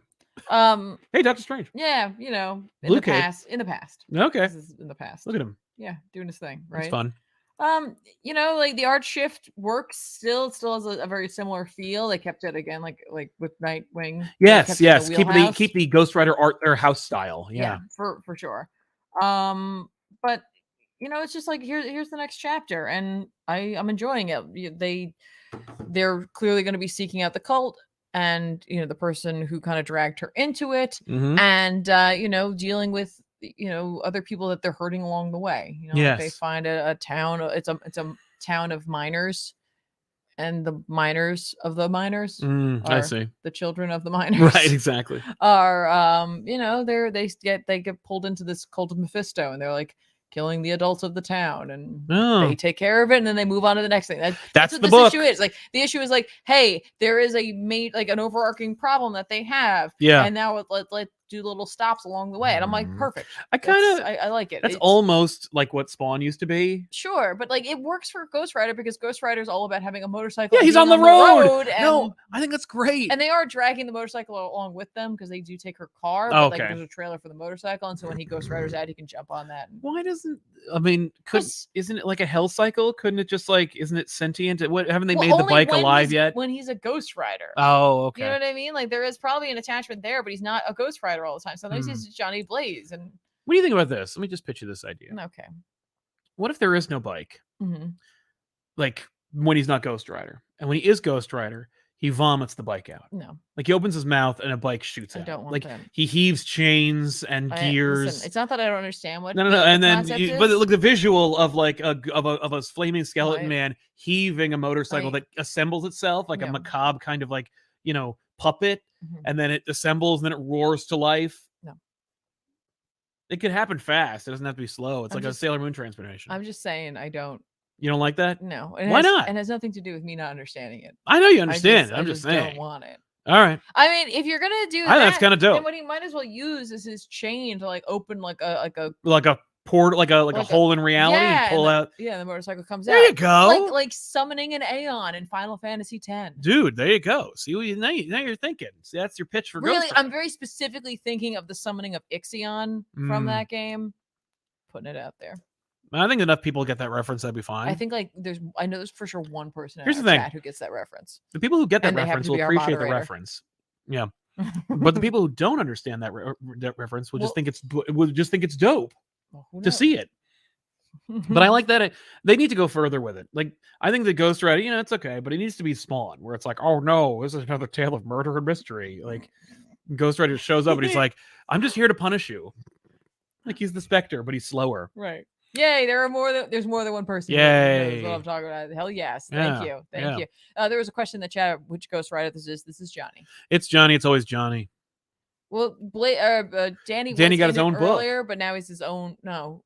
Hey, Doctor Strange. Yeah, in Blue the past. Okay. This is in the past. Look at him. Yeah, doing his thing. Right. It's fun. The art shift works still has a very similar feel. They kept it again, like with Nightwing. Yes. Keep the Ghost Rider art, their house style. Yeah, for sure. But it's just here's the next chapter, and I'm enjoying it. They're clearly going to be seeking out the cult, and the person who kind of dragged her into it, and dealing with other people that they're hurting along the way. They find a town. It's a town of miners, and the miners of the miners I see. The children of the miners, right? Exactly. Are they get pulled into this cult of Mephisto, and they're like, killing the adults of the town, and Oh. they take care of it, and then they move on to the next thing. That's what the this book. issue is. Like, the issue is like, hey, there is an overarching problem that they have, Yeah. and now let's do little stops along the way. And I'm like, perfect. I like it. That's It's almost like what Spawn used to be. sure, but like it works for Ghost Rider because Ghost Rider is all about having a motorcycle. Yeah, he's being on the road. and, No, I think that's great. and they are dragging the motorcycle along with them because they do take her car. Oh, But okay. like there's a trailer for the motorcycle, and so when he Ghost Riders out, he can jump on that. Why doesn't isn't it like a hell cycle? Couldn't it just like isn't it sentient? What haven't they made the bike alive yet? When he's a Ghost Rider. Oh, okay. You know what I mean? Like there is probably an attachment there, but he's not a Ghost Rider all the time. Sometimes he's Johnny Blaze. And what do you think about this? Let me just pitch you this idea. Okay. What if there is no bike? Mm-hmm. Like when he's not Ghost Rider, and when he is Ghost Rider, he vomits the bike out. No. Like he opens his mouth and a bike shoots out. I don't want like that. he heaves chains and gears. Listen, it's not that I don't understand what. No. And then, but look, the visual of like a flaming skeleton man heaving a motorcycle that assembles itself like a macabre kind of like puppet, and then it assembles and then it roars to life. No. It could happen fast. It doesn't have to be slow. It's like a Sailor Moon transformation. I'm just saying I don't. You don't like that? No. Why not? It has nothing to do with me not understanding it. I know you understand. I'm just saying. I don't want it. All right. I mean, if you're gonna do that, that's kind of dope. then what he might as well use is his chain to like open like a port, like a hole in reality, and pull out. Yeah, the motorcycle comes out. There you go. Like summoning an Aeon in Final Fantasy X. Dude, there you go. See, now you're thinking. See, that's your pitch for really. Ghost Rider. I'm very specifically thinking of the summoning of Ixion from that game. Putting it out there. I think enough people get that reference, that'd be fine. I think I know there's for sure one person in our chat who gets that reference. The people who get that reference will appreciate the reference. Yeah. But the people who don't understand that reference will just think it's dope to see it. But I like that they need to go further with it. Like I think the Ghost Rider, it's okay, but it needs to be Spawn, where it's like, oh no, this is another tale of murder and mystery. Like Ghost Rider shows up and he's like, I'm just here to punish you. Like he's the Spectre, but he's slower. Right. Yay! There's more than one person. Yay! That's what I'm talking about. Hell yes! Thank you. There was a question in the chat. Which Ghost Rider this is? This is Johnny. It's Johnny. It's always Johnny. Well, Danny got his own book earlier, but now he's his own. No,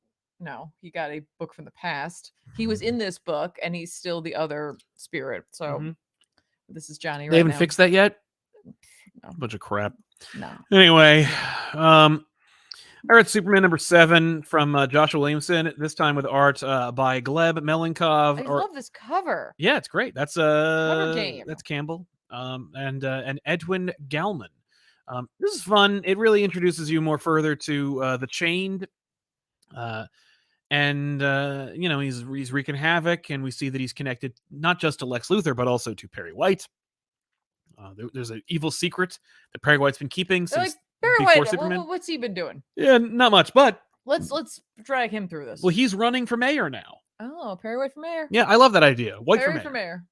he got a book from the past. He was in this book, and he's still the other spirit. So this is Johnny. They haven't fixed that yet. No. Bunch of crap. No. Anyway, all right, Superman #7 from Joshua Williamson. This time with art by Gleb Melenkov. I love this cover. Yeah, it's great. That's cover game. That's Campbell. And Edwin Gallman. This is fun. It really introduces you more further to the Chained. He's wreaking havoc, and we see that he's connected not just to Lex Luthor, but also to Perry White. There's an evil secret that Perry White's been keeping since before Superman. What's he been doing? Yeah, not much, but let's drag him through this. Well, he's running for mayor now. Oh, Perry White for mayor. Yeah, I love that idea. Perry for mayor.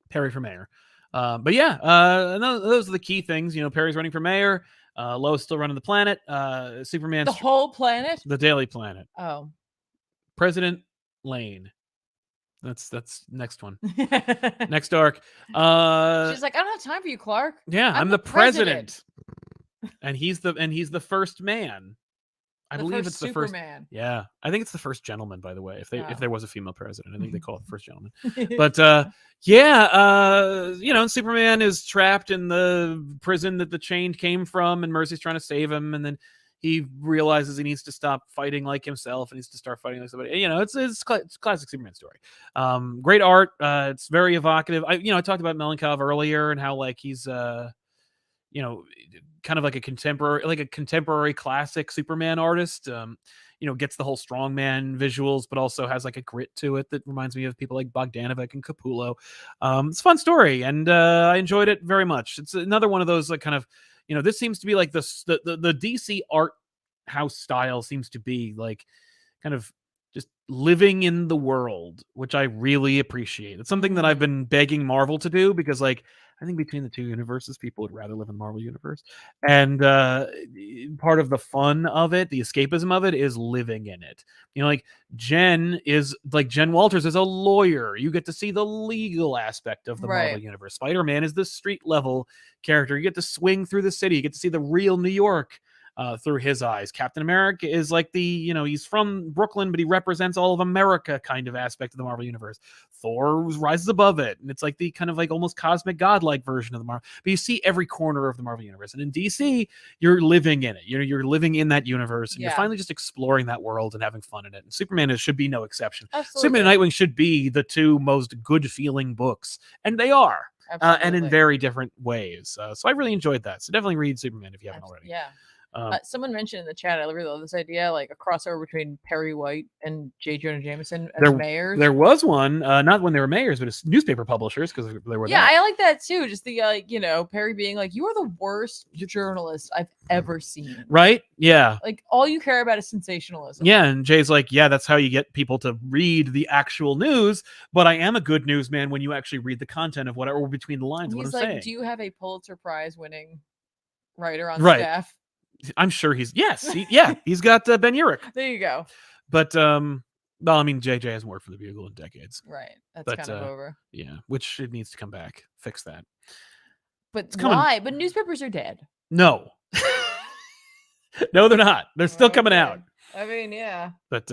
Perry for mayor. But yeah, those are the key things. Perry's running for mayor. Lois still running the planet. Superman's the whole planet. The Daily Planet. Oh. President Lane. That's next one. Next arc. She's like, I don't have time for you, Clark. Yeah, I'm the president. And he's the first man. I believe it's the first. Yeah, I think it's the first gentleman. By the way, if there was a female president, I think they call it the first gentleman. But Superman is trapped in the prison that the Chained came from, and Mercy's trying to save him, and then he realizes he needs to stop fighting like himself and needs to start fighting like somebody. It's classic Superman story. Great art. It's very evocative. I talked about Melenkov earlier and how like he's kind of like a contemporary classic Superman artist. Gets the whole strongman visuals, but also has like a grit to it that reminds me of people like Bogdanovich and Capullo. It's a fun story, and I enjoyed it very much. It's another one of those like kind of, this seems to be like the DC art house style seems to be like kind of just living in the world, which I really appreciate. It's something that I've been begging Marvel to do, because like I think between the two universes, people would rather live in the Marvel universe. And part of the fun of it, the escapism of it, is living in it. Like Jen Walters is a lawyer. You get to see the legal aspect of the Marvel universe. Spider-Man is the street level character. You get to swing through the city. You get to see the real New York. through his eyes. Captain America is like the, he's from Brooklyn, but he represents all of America kind of aspect of the Marvel universe. Thor rises above it, and it's like the kind of like almost cosmic godlike version of the Marvel. But you see every corner of the Marvel universe, and in DC, you're living in it. You're living in that universe, and you're finally just exploring that world and having fun in it. And Superman should be no exception. Absolutely. Superman and Nightwing should be the two most good feeling books, and they are. And in very different ways. So I really enjoyed that. So definitely read Superman if you haven't already. Yeah. Someone mentioned in the chat, I really love this idea, like a crossover between Perry White and J. Jonah Jameson as mayors. There was one, not when they were mayors, but as newspaper publishers, because they were. Yeah, I like that too. Just the Perry being like, "You are the worst journalist I've ever seen." Right? Yeah. Like all you care about is sensationalism. Yeah, and Jay's like, "Yeah, that's how you get people to read the actual news." But I am a good newsman when you actually read the content of whatever between the lines. He's what I'm like, saying. "Do you have a Pulitzer Prize winning writer on staff?" I'm sure he's he's got Ben Urich. There you go. But well, I mean, JJ hasn't worked for the Bugle in decades. Right. That's kind of over. Yeah, which it needs to come back. Fix that. But why? But newspapers are dead. No. No, they're not. They're still coming out. I mean, yeah. But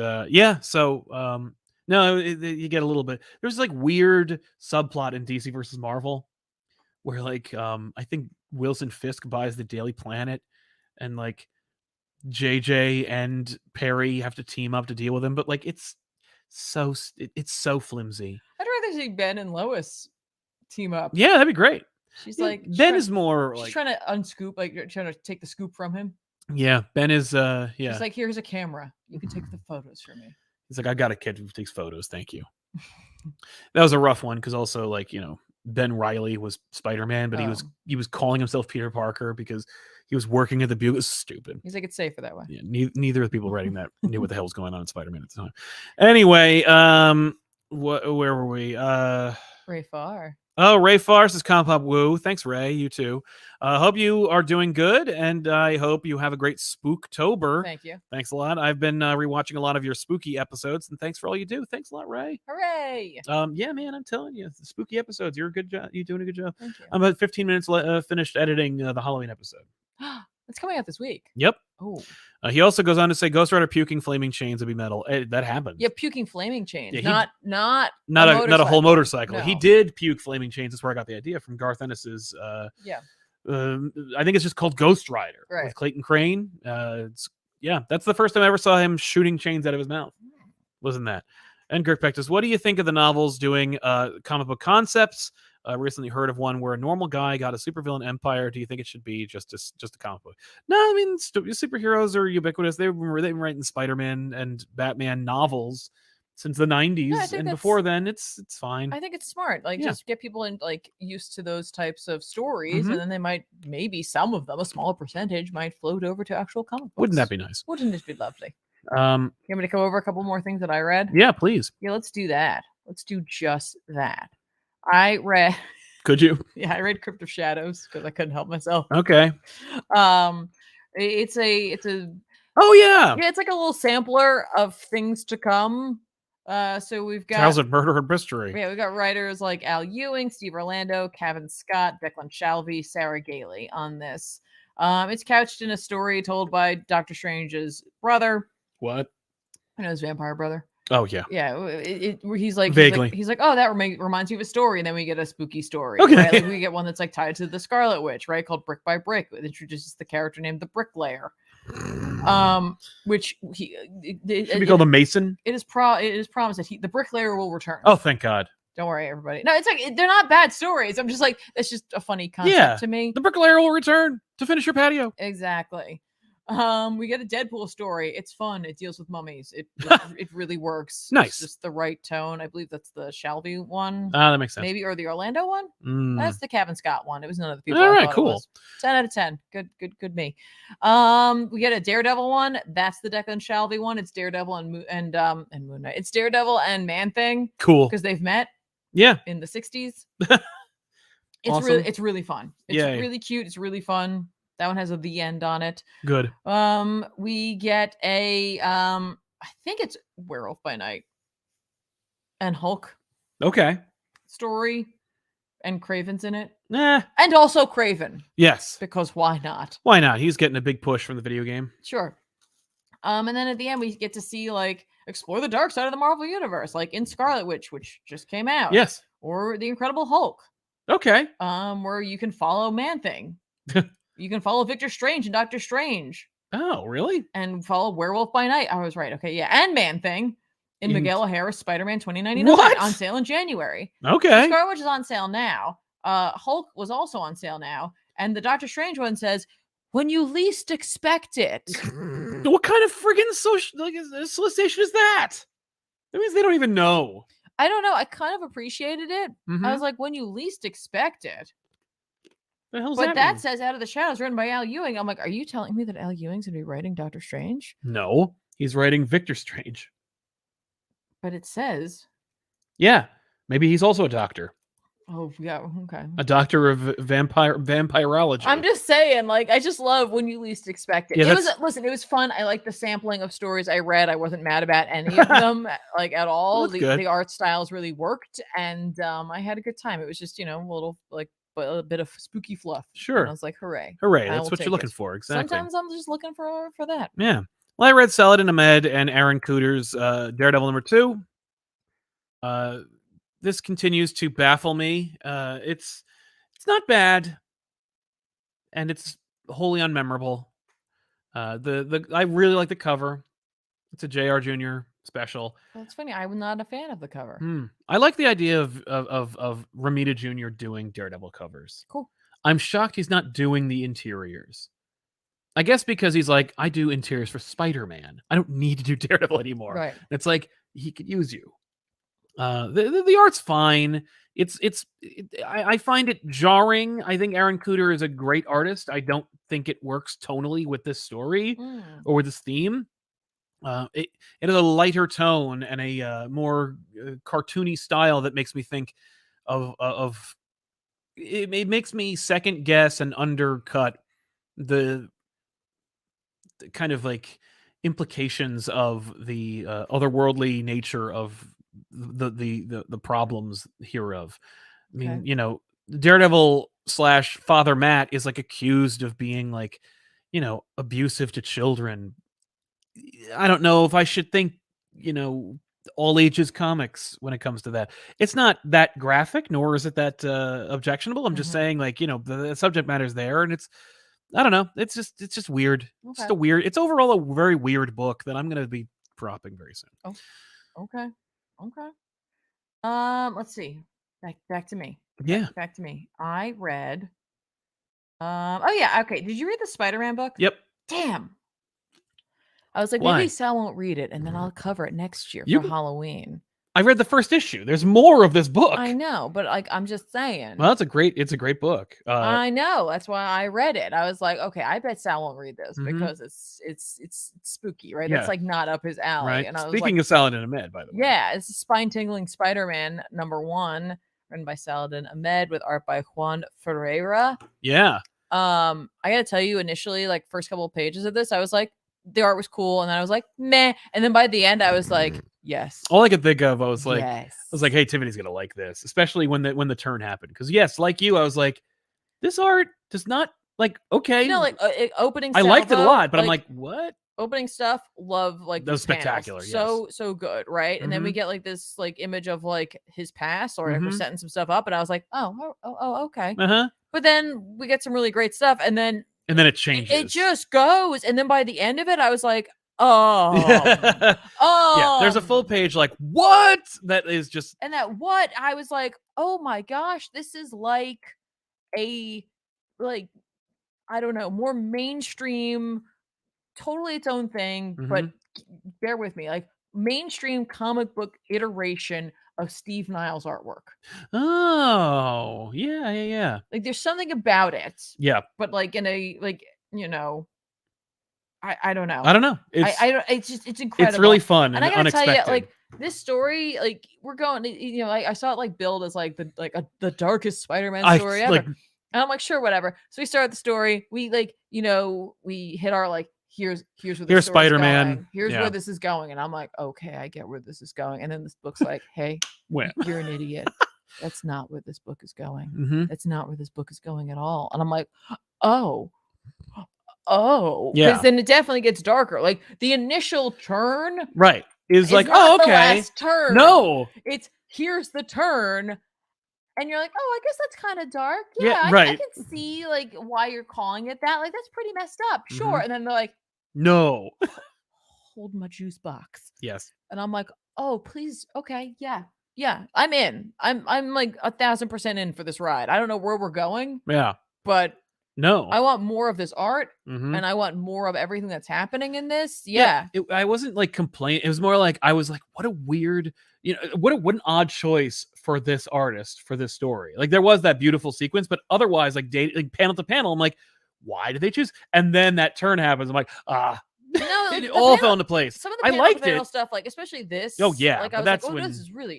so no, you get a little bit. There's like weird subplot in DC versus Marvel where like I think Wilson Fisk buys the Daily Planet, and like JJ and Perry have to team up to deal with him, but like it's so flimsy. I'd rather see Ben and Lois team up. Yeah, that'd be great. She's like Ben is more she's like trying to unscoop, like trying to take the scoop from him. Yeah, Ben is He's like, here's a camera. You can take the photos for me. He's like, I got a kid who takes photos. Thank you. That was a rough one because also like, Ben Reilly was Spider-Man, but he was calling himself Peter Parker because he was working at the Bugle. It was stupid. He's like, it's safer that way. Yeah, neither of the people writing that knew what the hell was going on in Spider-Man at the time. Anyway, where were we? Ray Farr. Oh, Ray Farr says ComicPop woo. Thanks, Ray. You too. Hope you are doing good, and I hope you have a great Spooktober. Thank you. Thanks a lot. I've been rewatching a lot of your spooky episodes, and thanks for all you do. Thanks a lot, Ray. Hooray! Yeah, man, I'm telling you, the spooky episodes. You're a good job. You're doing a good job. Thank you. I'm about 15 minutes finished editing the Halloween episode. It's coming out this week. Yep. Oh. He also goes on to say, Ghost Rider puking flaming chains would be metal. That happened. Yeah, puking flaming chains. Yeah, not a whole motorcycle. No. He did puke flaming chains. That's where I got the idea from Garth Ennis's. I think it's just called Ghost Rider with Clayton Crane. That's the first time I ever saw him shooting chains out of his mouth. Wasn't that? And Kirk Pectus, what do you think of the novels doing comic book concepts? Recently heard of one where a normal guy got a supervillain empire. Do you think it should be just a comic book? No, I mean superheroes are ubiquitous. They've been writing Spider-Man and Batman novels since the 90s, and before then it's fine. I think it's smart. Like just get people in like used to those types of stories, and then they might maybe some of them, a smaller percentage, might float over to actual comic books. Wouldn't that be nice? Wouldn't it be lovely? You want me to go over a couple more things that I read? Yeah, please. Yeah, let's do that. Let's do just that. I read. Could you? Yeah, I read Crypt of Shadows because I couldn't help myself. Okay. It's a. Oh yeah. Yeah, it's like a little sampler of things to come. So we've got Tales of Murder and Mystery. Yeah, we got writers like Al Ewing, Steve Orlando, Kevin Scott, Declan Shalvey, Sarah Gailey on this. It's couched in a story told by Doctor Strange's brother. What? I know his vampire brother. Oh yeah. Yeah. He's like vaguely. He's like, oh, that reminds me of a story, and then we get a spooky story. Okay. Right? Like we get one that's like tied to the Scarlet Witch, right? Called Brick by Brick. It introduces the character named the Bricklayer. Which should be called a Mason. It is promised that the Bricklayer will return. Oh, thank God. Don't worry, everybody. No, it's like they're not bad stories. I'm just like, it's just a funny concept to me. The Bricklayer will return to finish your patio. Exactly. We get a Deadpool story. It's fun. It deals with mummies. It really works. Nice. It's just the right tone. I believe that's the Shalvey one. That makes sense. Maybe, or the Orlando one. That's the Kevin Scott one. It was none of the people. All right, cool. 10 out of 10. Good me. We get a Daredevil one. That's the Declan Shalvey one. It's Daredevil and Moon Knight. It's Daredevil and Man Thing. Cool. Because they've met. Yeah. In the 60s. Awesome. It's really fun. It's really cute. It's really fun. That one has a The End on it. Good. We get a I think it's Werewolf by Night and Hulk. Okay. Story. And Craven's in it. Nah. And also Craven. Yes. Because why not? Why not? He's getting a big push from the video game. Sure. And then at the end we get to see like explore the dark side of the Marvel universe, like in Scarlet Witch, which just came out. Yes. Or the Incredible Hulk. Okay. Where you can follow Man-Thing. You can follow Victor Strange and Doctor Strange. Oh, really? And follow Werewolf by Night. I was right. Okay, yeah. And Man-Thing in Miguel O'Hara's Spider-Man 2099 on sale in January. Okay. So Scarlet Witch is on sale now. Hulk was also on sale now. And the Doctor Strange one says, when you least expect it. What kind of friggin' solicitation is that? That means they don't even know. I don't know. I kind of appreciated it. I was like, when you least expect it. The hell's but that says Out of the Shadows, written by Al Ewing. I'm like, are you telling me that Al Ewing's going to be writing Doctor Strange? No, he's writing Victor Strange. But it says. Yeah, maybe he's also a doctor. Oh, yeah, okay. A doctor of vampirology. I'm just saying, like, I just love when you least expect it. Yeah, it was fun. I liked the sampling of stories I read. I wasn't mad about any of them, like, at all. The art styles really worked, and I had a good time. It was just, a little, like, a bit of spooky fluff. Sure. And I was like, hooray. Hooray, that's what you're looking for, exactly. Sometimes I'm just looking for that. Yeah. Well, I read Saladin Ahmed and Aaron Cooter's Daredevil #2. This continues to baffle me. It's not bad, and it's wholly unmemorable. I really like the cover. It's a J.R. Jr. special. Well, it's funny. I'm not a fan of the cover. I like the idea of Romita Jr. doing Daredevil covers. Cool. I'm shocked he's not doing the interiors. I guess because he's like, I do interiors for Spider-Man. I don't need to do Daredevil anymore. Right. It's like he could use you. The art's fine. I find it jarring. I think Aaron Cooter is a great artist. I don't think it works tonally with this story or with this theme. It has a lighter tone and a more cartoony style that makes me think of it makes me second guess and undercut the kind of like implications of the otherworldly nature of the problems hereof. I mean, Daredevil / Father Matt is like accused of being like, abusive to children. I don't know if I should think, all ages comics when it comes to that. It's not that graphic, nor is it that objectionable. I'm just saying, like, the subject matter's there, and I don't know. It's just weird. Okay. It's overall a very weird book that I'm going to be dropping very soon. Oh, okay. Let's see. Back to me. Yeah. Back to me. I read. Oh yeah. Okay. Did you read the Spider-Man book? Yep. Damn. I was like, maybe Sal won't read it, and then I'll cover it next year for Halloween. I read the first issue. There's more of this book. I know, but like, I'm just saying. Well, it's a great book. I know. That's why I read it. I was like, okay, I bet Sal won't read this because it's spooky, right? Yeah. That's like not up his alley. Right. And I was Speaking of Saladin Ahmed, by the way. Yeah, it's Spine-Tingling Spider-Man #1, written by Saladin Ahmed with art by Juan Ferreira. Yeah. I gotta tell you, initially, like first couple of pages of this, I was like, the art was cool, and then I was like, meh. And then by the end, I was like, yes. All I could think of, I was like, yes. hey, Tiffany's gonna like this, especially when the turn happened. Because yes, like you, I was like, this art does not like okay. Opening. I liked it a lot, but I'm like, what? Opening stuff, love like that was spectacular. So good, right? And then we get like this like image of like his past, or like we're setting some stuff up, and I was like, oh, okay. But then we get some really great stuff, and then it changes. It just goes, and then by the end of it, I was like, oh, yeah. There's a full page like what that is just, and that what I was like, oh my gosh, this is like a I don't know, more mainstream, totally its own thing, but bear with me, like mainstream comic book iteration of Steve Niles' artwork. Oh, yeah. Like there's something about it. Yeah. But like in a I don't know. I don't know. It's just it's incredible. It's really fun and I gotta unexpected. tell you, like this story, like we're going, I saw it like billed as like the darkest Spider-Man story ever. And I'm like, sure, whatever. So we start the story. We we hit our like here's where Spider-Man going. Here's where this is going, and I'm like, okay, I get where this is going. And then this book's like, hey, you're an idiot. that's not where this book is going. Mm-hmm. That's not where this book is going at all. And I'm like, oh, because Yeah. then it definitely gets darker. Like the initial turn Right. Is like, not oh, okay. the last turn. No. It's here's the turn. And you're like, oh, I guess that's kind of dark. Yeah, Yeah, I right. can see like why you're calling it that. Like that's pretty messed up. Sure. Mhm. And then they're like, No. hold my juice box. Yes. And I'm like, oh, please. Okay. Yeah. Yeah. I'm in. I'm like 1,000% in for this ride. I don't know where we're going, Yeah. but No. I want more of this art Mhm. and I want more of everything that's happening in this. Yeah. I wasn't like complaining. It was more like I was like, what a weird, what an odd choice for this artist for this story. Like there was that beautiful sequence, but otherwise, like panel to panel, I'm like, why did they choose? And then that turn happens. I'm like, No, it all fell into place. Some of the I liked panel it. stuff, like especially this. Oh yeah, like I but was that's like, oh, when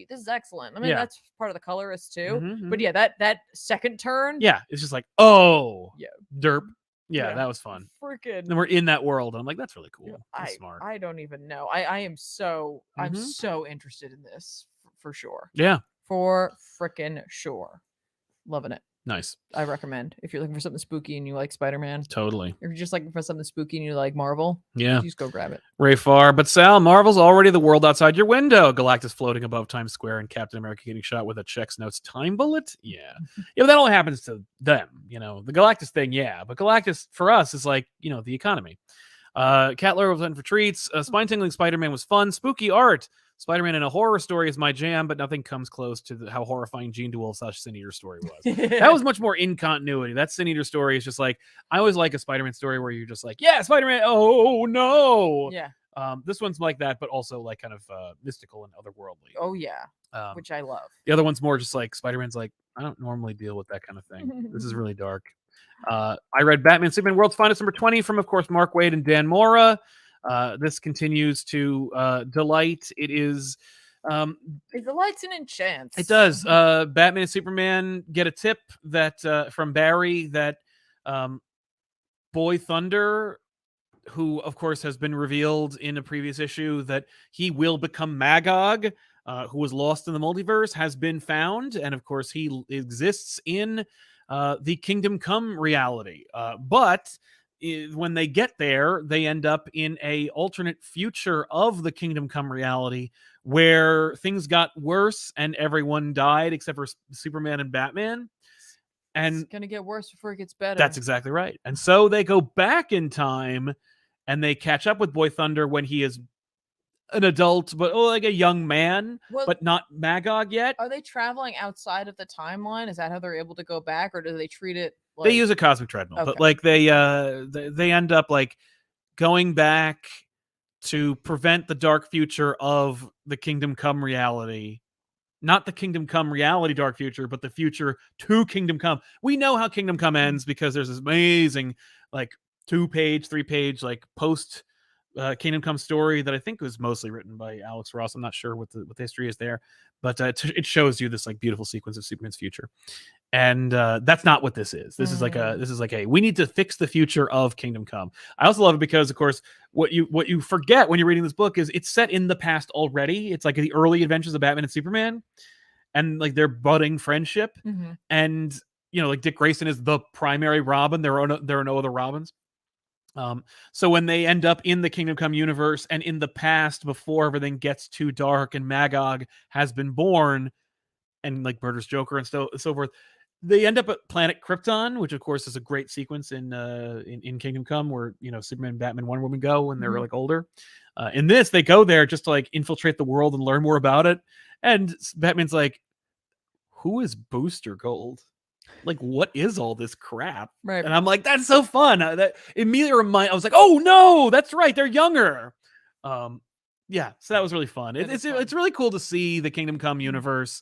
this is excellent. I mean, Yeah. that's part of the colorist too. Mhm, But mhm. yeah, that second turn, yeah, it's just like, oh, Yeah. derp. Yeah, Yeah. that was fun. freaking. And we're in that world, and I'm like, that's really cool. That's smart. I don't even know. I am so I'm Mhm. so interested in this for sure. Yeah, For freaking sure. Loving it. nice. I recommend if you're looking for something spooky and you like Spider-Man. Totally. If you're just looking for something spooky and you like Marvel, Yeah. just go grab it. Ray Farr. But Sal, Marvel's already the world outside your window. Galactus floating above Times Square and Captain America getting shot with a checks notes time bullet. Yeah. Yeah, but that only happens to them. The Galactus thing, yeah. But Galactus for us is like, the economy. Cat Lawyer was in for treats. Spine-tingling Spider-Man was fun. Spooky art. Spider-Man in a horror story is my jam, but nothing comes close to how horrifying Gene DeWolf's Sin Eater story was. That was much more in continuity. That Sin Eater story is just like, I always like a Spider-Man story where you're just like, yeah, Spider-Man, oh no. Yeah. This one's like that, but also like kind of mystical and otherworldly. Oh yeah. Which I love. The other one's more just like Spider-Man's like, I don't normally deal with that kind of thing. This is really dark. I read Batman Superman World's Finest number 20 from, of course, Mark Waid and Dan Mora. This continues to delight. It is It delights and enchants. it does. Batman and Superman get a tip that from Barry that Boy Thunder, who of course has been revealed in a previous issue that he will become Magog, who was lost in the multiverse, has been found, and of course he exists in the Kingdom Come reality. But when they get there, they end up in a alternate future of the Kingdom Come reality where things got worse and everyone died except for Superman and Batman. And it's gonna get worse before it gets better. that's exactly right. And so they go back in time and they catch up with Boy Thunder when he is an adult, but like a young man, but not Magog yet. Are they traveling outside of the timeline? Is that how they're able to go back, or do they treat it like They use a cosmic treadmill, but like they end up like going back to prevent the dark future of the Kingdom Come reality. Not the Kingdom Come reality dark future, but the future to Kingdom Come. We know how Kingdom Come ends because there's this amazing like 2-page, 3-page like post Kingdom Come story that I think was mostly written by Alex Ross. I'm not sure what the history is there, but it shows you this like beautiful sequence of Superman's future. And that's not what this is. This is like a we need to fix the future of Kingdom Come. I also love it because, of course, what you forget when you're reading this book is it's set in the past already. It's like the early adventures of Batman and Superman, and like their budding friendship. Mm-hmm. And like Dick Grayson is the primary Robin. There are no other Robins. So when they end up in the Kingdom Come universe and in the past before everything gets too dark and Magog has been born and like murders Joker and so forth, they end up at planet Krypton, which of course is a great sequence in Kingdom Come where Superman, Batman, Wonder Woman go when they're like older. In this, they go there just to like infiltrate the world and learn more about it. And Batman's like, "Who is Booster Gold? Like, what is all this crap?" Right. And I'm like, that's so fun. That immediately I was like, oh no, that's right, they're younger. Yeah, so that was really fun. It's really cool to see the Kingdom Come universe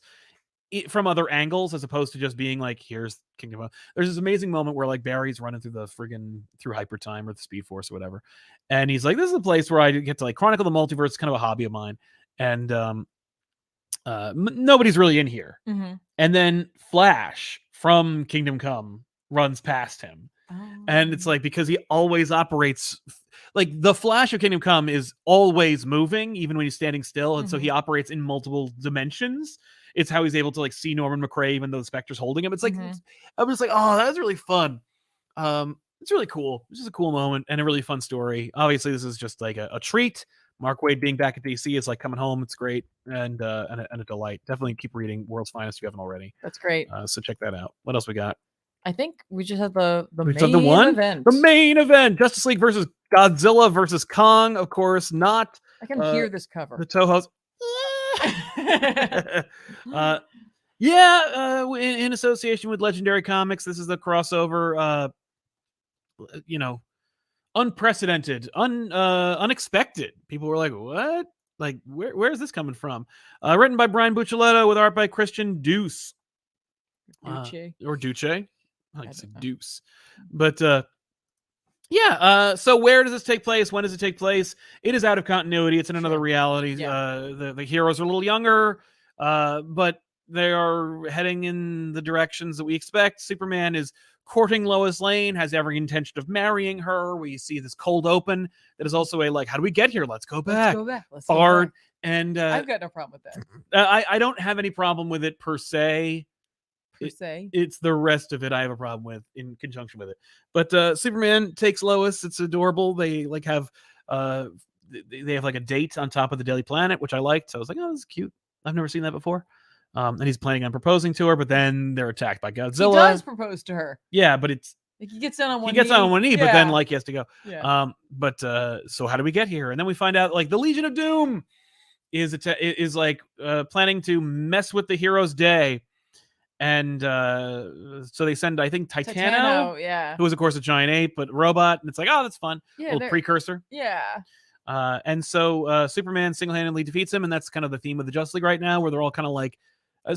from other angles as opposed to just being like, here's Kingdom Come. There's this amazing moment where like Barry's running through through Hyper Time or the Speed Force or whatever, and he's like, this is a place where I get to like chronicle the multiverse. It's kind of a hobby of mine, and nobody's really in here. Mm-hmm. And then Flash from Kingdom Come runs past him And it's like, because he always operates like the Flash of Kingdom Come is always moving, even when he's standing still. And so he operates in multiple dimensions. It's how he's able to like see Norman McRae, even though the Spectre's holding him. It's like, I'm just like, oh, that was really fun. It's really cool. It's just a cool moment and a really fun story. Obviously, this is just like a treat. Mark Waid being back at DC is like coming home. It's great and a delight. Definitely keep reading World's Finest if you haven't already. That's great. So check that out. What else we got? I think we just have the main event. The main event. Justice League versus Godzilla versus Kong. Of course, not. I can hear this cover. The Toho's. In association with Legendary Comics, this is the crossover. Unprecedented, unexpected. People were like, "What? Like, where is this coming from?" Written by Brian Buccellato with art by Christian Duce. Or Duce. I like to say Deuce. But so where does this take place? When does it take place? It is out of continuity. It's in another reality. The heroes are a little younger, but they are heading in the directions that we expect. Superman is courting Lois Lane, has every intention of marrying her. We see this cold open that is also a like, how do we get here? Let's go back. Let's go back. And I've got no problem with that. I don't have any problem with it per se. It's the rest of it I have a problem with in conjunction with it. But Superman takes Lois. It's adorable. They like have they have like a date on top of the Daily Planet, which I liked. So I was like, oh, this is cute. I've never seen that before. And he's planning on proposing to her, but then they're attacked by Godzilla. He does propose to her. Yeah, but it's like he gets down on one knee. He gets on one knee, but then like he has to go. Yeah. So how do we get here? And then we find out like the Legion of Doom is planning to mess with the hero's day. And so they send, I think, Titano, who is of course a giant ape, but robot, and it's like, oh, that's fun. Yeah, little precursor. Yeah. And so Superman single-handedly defeats him, and that's kind of the theme of the Justice League right now, where they're all kind of like,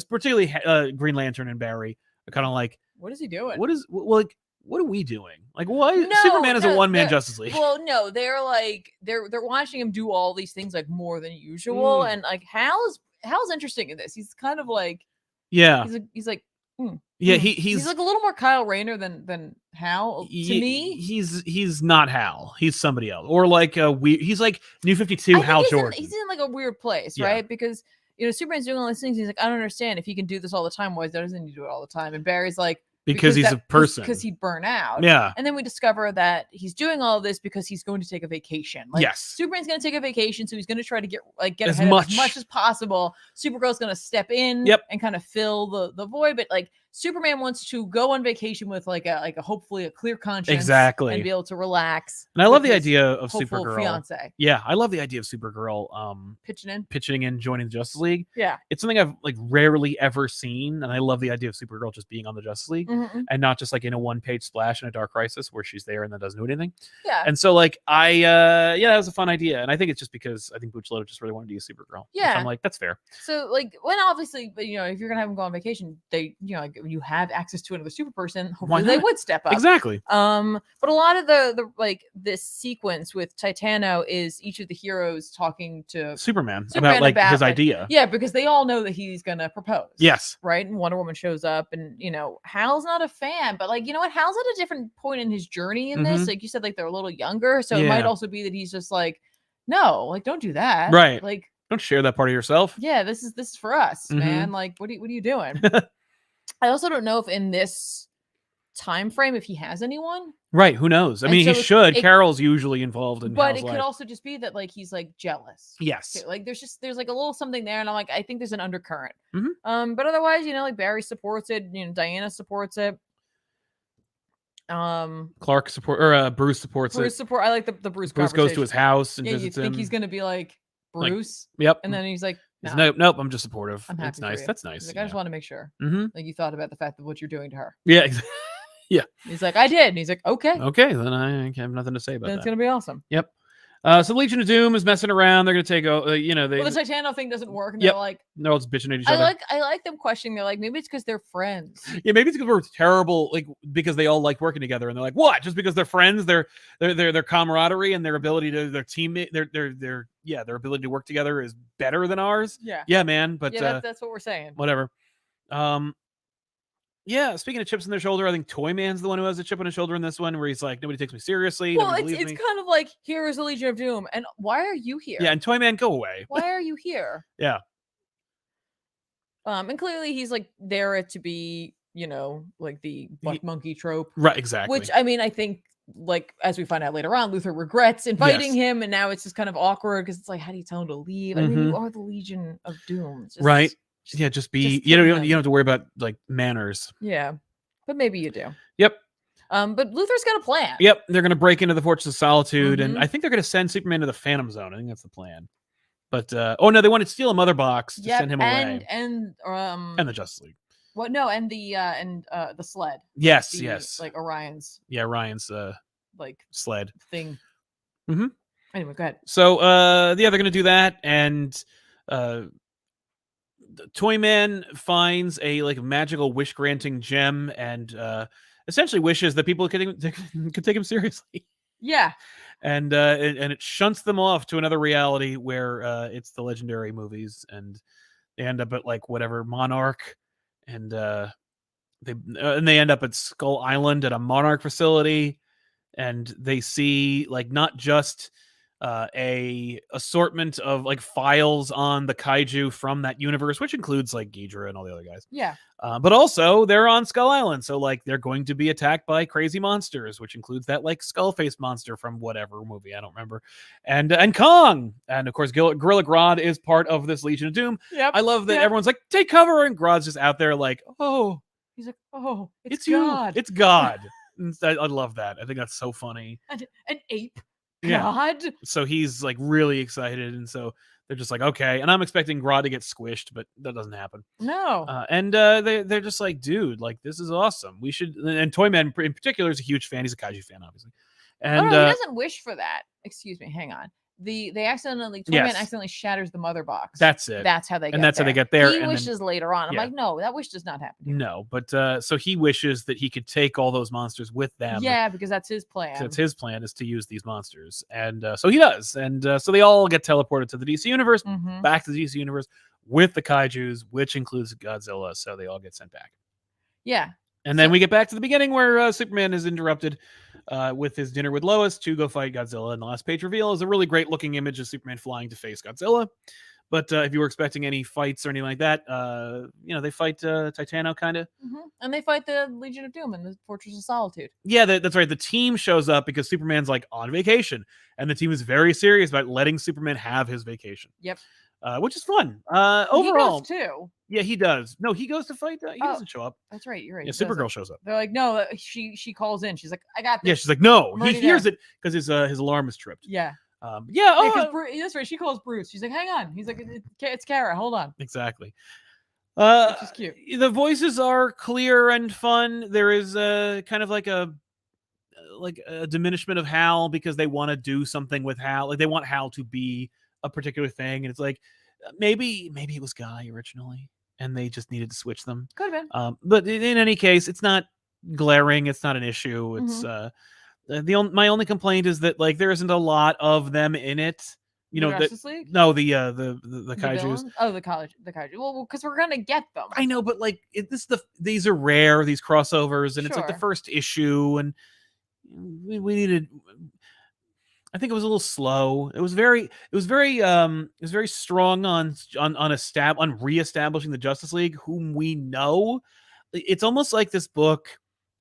particularly Green Lantern and Barry are kind of like, what is he doing? What are we doing? Like, why Superman is a one-man Justice League? Well, no, they're like they're watching him do all these things like more than usual, and like Hal's interesting in this. He's kind of like. Yeah, he's like, he's like a little more Kyle Rayner than Hal to me. He's not Hal. He's somebody else, or like he's like New 52 Hal Jordan. He's in like a weird place, right? Because Superman's doing all these things. He's like, I don't understand. If he can do this all the time, why doesn't he do it all the time? And Barry's like, because he's a person. Because he'd burn out. Yeah. And then we discover that he's doing all of this because he's going to take a vacation. Like, yes. Superman's going to take a vacation, so he's going to try to get ahead as much as possible. Supergirl's going to step in and kind of fill the void. But like Superman wants to go on vacation with like a hopefully a clear conscience. Exactly. And be able to relax. And I love the idea of Supergirl. Fiance. Yeah, I love the idea of Supergirl pitching in, joining the Justice League. Yeah. It's something I've like rarely ever seen. And I love the idea of Supergirl just being on the Justice League. And not just like in a one-page splash in a Dark Crisis where she's there and then doesn't do anything. Yeah. And so like that was a fun idea. And I think it's just because I think Buccellato just really wanted to use Supergirl. Yeah. I'm like, that's fair. So like when obviously, if you're gonna have them go on vacation, they like you have access to another super person, hopefully they would step up. Exactly. But a lot of the like this sequence with Titano is each of the heroes talking to Superman about like his idea. Yeah, because they all know that he's gonna propose. Yes. Right. And Wonder Woman shows up, and Hal's not a fan, but like what, Hal's at a different point in his journey in this. Like you said, like they're a little younger, so it might also be that he's just like, no, like don't do that. Right. Like don't share that part of yourself. Yeah, this is for us, man. Like what are you doing? I also don't know if in this time frame if he has anyone. Right, who knows? I mean, he should. Carol's usually involved in but Hal's it life. Could also just be that like he's like jealous. Yes. Too. Like there's like a little something there, and I'm like, I think there's an undercurrent. But otherwise, like Barry supports it, Diana supports it. Clark support or Bruce supports it. I like the Bruce. Bruce goes to his house and visits him. You think he's gonna be like Bruce? Like, yep. And then he's like, nope, I'm just supportive. I'm happy it's nice. That's nice. He's like, I just want to make sure. Like you thought about the fact of what you're doing to her. Yeah. Yeah. He's like, I did. And he's like, okay. Okay, then I have nothing to say about that. It's gonna be awesome. Yep. So the Legion of Doom is messing around. They're gonna take the Titano thing doesn't work, and they're like, they're all just bitching at each other. I like them questioning. They're like, maybe it's because they're friends. Yeah, maybe it's because we're terrible, like because they all like working together, and they're like, what? Just because they're friends, their camaraderie and their ability to their teammate, their ability to work together is better than ours. Yeah. Yeah, man. But that's what we're saying. Whatever. Yeah, speaking of chips on their shoulder, I think Toyman's the one who has a chip on his shoulder in this one, where he's like, nobody takes me seriously. Well, Nobody it's believes me. kind of like, here is the Legion of Doom, and why are you here? Yeah, and Toyman, go away. Why are you here? Yeah. And clearly he's like there to be, like the butt monkey trope. Right, exactly. Which, I mean, I think, like, as we find out later on, Luther regrets inviting him, and now it's just kind of awkward because it's like, how do you tell him to leave? I mean, you are the Legion of Doom. Right. Yeah, just be, you don't have to worry about, like, manners. Yeah. But maybe you do. Yep. But Luther's got a plan. Yep. They're going to break into the Fortress of Solitude, and I think they're going to send Superman to the Phantom Zone. I think that's the plan. But, oh no, they want to steal a mother box to send him away. And the Justice League. What? No, and the sled. Yes, yes. Like Orion's. Yeah, Ryan's like sled thing. Anyway, go ahead. So they're gonna do that, and Toyman finds a like magical wish granting gem, and essentially wishes that people could take him seriously. Yeah. And it shunts them off to another reality where it's the Legendary movies, and they end up at like whatever Monarch, and they end up at Skull Island at a Monarch facility, and they see like not just a assortment of like files on the kaiju from that universe, which includes like Ghidra and all the other guys. Yeah. But also they're on Skull Island, so like they're going to be attacked by crazy monsters, which includes that like skull face monster from whatever movie, I don't remember, and Kong, and of course Gorilla Grodd is part of this Legion of Doom. Yep. I love that everyone's like, take cover, and Grodd's just out there like, oh, he's like, oh, it's God. It's God. I love that. I think that's so funny. An ape. Yeah. God. So he's like really excited, and so they're just like, okay. And I'm expecting Grodd to get squished, but that doesn't happen. No. And they're just like, dude, like this is awesome. We should. And Toyman in particular is a huge fan. He's a kaiju fan, obviously. And he doesn't wish for that. Excuse me. Hang on. Toyman accidentally shatters the mother box. That's it. That's how they get that's there. how they get there. He wishes later on. I'm like, no, that wish does not happen here. No, but so he wishes that he could take all those monsters with them. Yeah, because that's his plan. That's his plan, is to use these monsters. And so he does. And so they all get teleported to the DC universe, back to the DC universe with the kaijus, which includes Godzilla. So they all get sent back. Yeah. And then we get back to the beginning where Superman is interrupted with his dinner with Lois to go fight Godzilla. And the last page reveal is a really great looking image of Superman flying to face Godzilla. But if you were expecting any fights or anything like that, they fight Titano kind of. And they fight the Legion of Doom in the Fortress of Solitude. Yeah, that's right. The team shows up because Superman's like on vacation. And the team is very serious about letting Superman have his vacation. Yep. Which is fun. Overall, he goes too. Yeah, he does. No, he goes to fight. He doesn't show up. That's right. You're right. Yeah, Supergirl shows up. They're like, no. She calls in. She's like, I got this. Yeah, she's like, no. He hears it because his alarm is tripped. Yeah. That's right. She calls Bruce. She's like, hang on. He's like, it's Kara. Hold on. Exactly. Which is cute. The voices are clear and fun. There is kind of like a diminishment of Hal because they want to do something with Hal. Like they want Hal to be a particular thing, and it's like maybe it was Guy originally, and they just needed to switch them. Could have been. But in any case, it's not glaring. It's not an issue. It's my only complaint is that like there isn't a lot of them in it. You know, Justice League? No, the kaijus. The kaiju. Well, because we're gonna get them. I know, but like these are rare, these crossovers, and it's like the first issue, and we needed. I think it was a little slow. It was very strong on reestablishing the Justice League, whom we know. It's almost like this book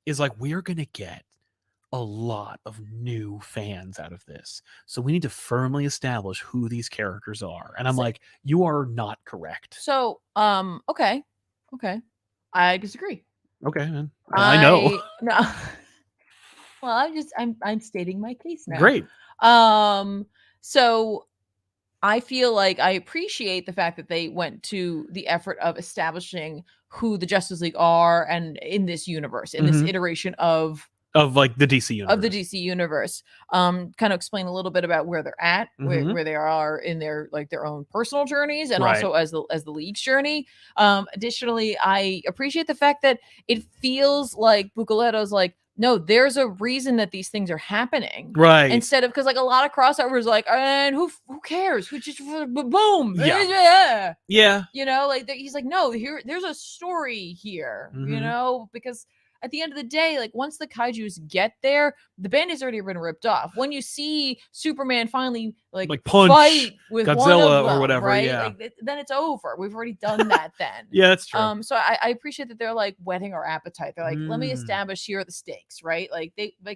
is like, we're gonna get a lot of new fans out of this, so we need to firmly establish who these characters are. And I'm like, you are not correct. So, okay, I disagree. Okay, man. Well, I know. No. Well, I'm stating my case now. Great. So I feel like I appreciate the fact that they went to the effort of establishing who the Justice League are, and in this universe, in this iteration of like the DC universe. Of the DC universe. Kind of explain a little bit about where they're at, where they are in their own personal journeys, and also as the League's journey. Additionally, I appreciate the fact that it feels like Bucaleto's like, no, there's a reason that these things are happening. Right. Instead of, because like a lot of crossovers, like, and who cares? Who just boom. Yeah. Yeah. You know, like he's like, no, there's a story here, you know, because at the end of the day, like once the kaijus get there, the band-aid's already been ripped off. When you see Superman finally like punch fight with Godzilla one of them, or whatever, right? yeah. Like then it's over. We've already done that then. Yeah, that's true. So I appreciate that they're like whetting our appetite. They're like, let me establish here are the stakes, right? Like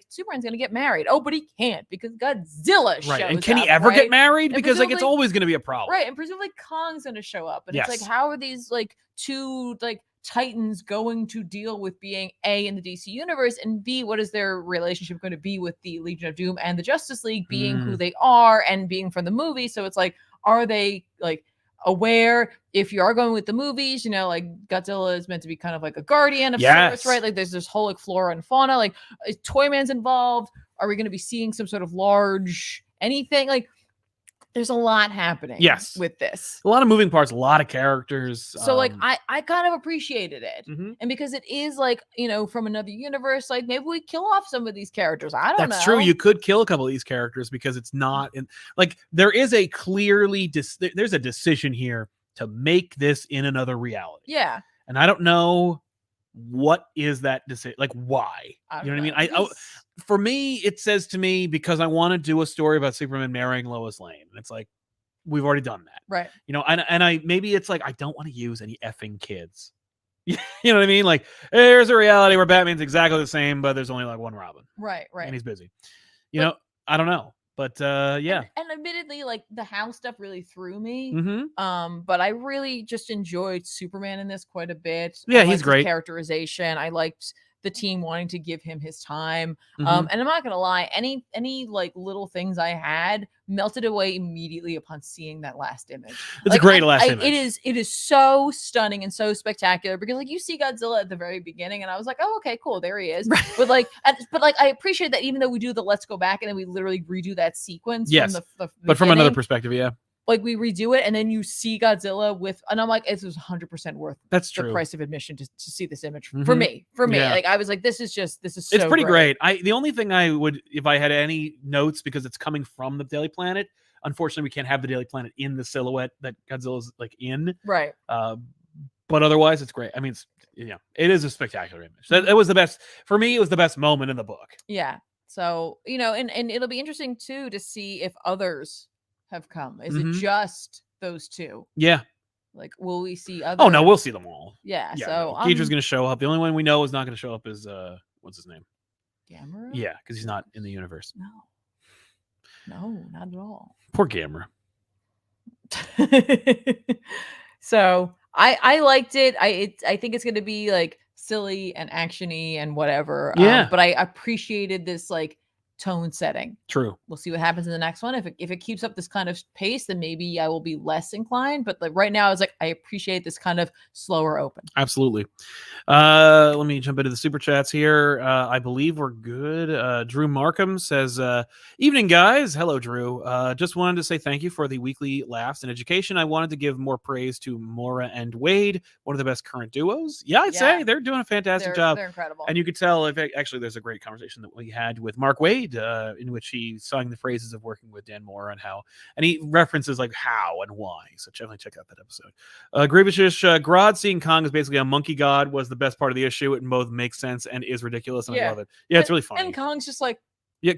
Superman's gonna get married. Oh, but he can't because Godzilla shows Right. And can he up, ever right? get married? And Because like it's always gonna be a problem. Right. And presumably Kong's gonna show up. And Yes. it's like, how are these like two like titans going to deal with being A, in the DC universe, and B, what is their relationship going to be with the Legion of Doom and the Justice League being who they are and being from the movie? So it's like, are they like aware, if you are going with the movies, you know, like Godzilla is meant to be kind of like a guardian of sorts, right? Like there's this whole like flora and fauna, like is Toyman's involved? Are we going to be seeing some sort of large anything? Like there's a lot happening with this. A lot of moving parts, a lot of characters. So like I kind of appreciated it. And because it is like, you know, from another universe, like maybe we kill off some of these characters. I don't know. That's true. You could kill a couple of these characters because it's not in like there is a clearly there's a decision here to make this in another reality. Yeah. And I don't know what is that decision, like why? You know what I mean? For me, it says to me because I want to do a story about Superman marrying Lois Lane. And it's like, we've already done that. Right. You know, and I maybe it's like I don't want to use any effing kids. You know what I mean? Like, there's a reality where Batman's exactly the same, but there's only like one Robin. Right. And he's busy. You know, I don't know. But yeah. And admittedly, like the Howl stuff really threw me. But I really just enjoyed Superman in this quite a bit. Yeah, he's great. Characterization. I liked the team wanting to give him his time. And I'm not gonna lie, any like little things I had melted away immediately upon seeing that last image. It's like, a great last image. It is so stunning and so spectacular because like you see Godzilla at the very beginning and I was like, oh, okay, cool, there he is. Right. But like I appreciate that even though we do the let's go back and then we literally redo that sequence from the but from another perspective, yeah. Like we redo it and then you see Godzilla with, and I'm like, it was 100% worth that's true. The price of admission to see this image for me. Yeah. Like I was like, this is so it's pretty great. The only thing I would, if I had any notes, because it's coming from the Daily Planet, unfortunately we can't have the Daily Planet in the silhouette that Godzilla's like in. Right. But otherwise it's great. I mean, it is a spectacular image. That was the best for me. It was the best moment in the book. Yeah. So, you know, and it'll be interesting too to see if others have come. Is it just those two? Yeah. Like, will we see other? Oh no, we'll see them all. Yeah. So Keetra's gonna show up. The only one we know is not gonna show up is what's his name? Gamera? Yeah, because he's not in the universe. No, not at all. Poor Gamera. So I liked it. I think it's gonna be like silly and actiony and whatever. Yeah. But I appreciated this like tone setting. True. We'll see what happens in the next one. If it keeps up this kind of pace, then maybe I will be less inclined. But like right now, I was like, I appreciate this kind of slower open. Absolutely. Let me jump into the super chats here. I believe we're good. Drew Markham says, evening guys. Hello, Drew. Just wanted to say thank you for the weekly laughs and education. I wanted to give more praise to Maura and Wade, one of the best current duos. Yeah, I'd say they're doing a fantastic job. They're incredible. And you could tell, actually, there's a great conversation that we had with Mark Wade, in which he sang the phrases of working with Dan Moore and he references like how and why. So definitely check out that episode. Grievous Grodd seeing Kong as basically a monkey god was the best part of the issue. It both makes sense and is ridiculous, and I love it. Yeah, it's really funny. And Kong's just like,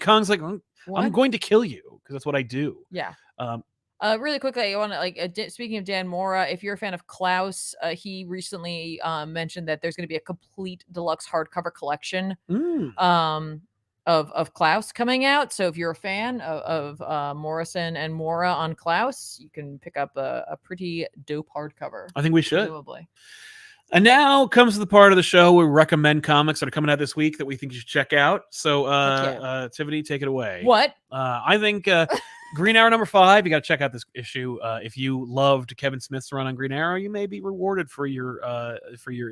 Kong's like, I'm going to kill you because that's what I do. Yeah. Really quickly, I want to speaking of Dan Mora, if you're a fan of Klaus, he recently mentioned that there's going to be a complete deluxe hardcover collection of Klaus coming out. So if you're a fan of Morrison and Mora on Klaus, you can pick up a pretty dope hardcover. I think we should. Presumably. And now comes the part of the show where we recommend comics that are coming out this week that we think you should check out. So, Tiffany, take it away. What? I think Green Arrow #5. You got to check out this issue. If you loved Kevin Smith's run on Green Arrow, you may be rewarded for your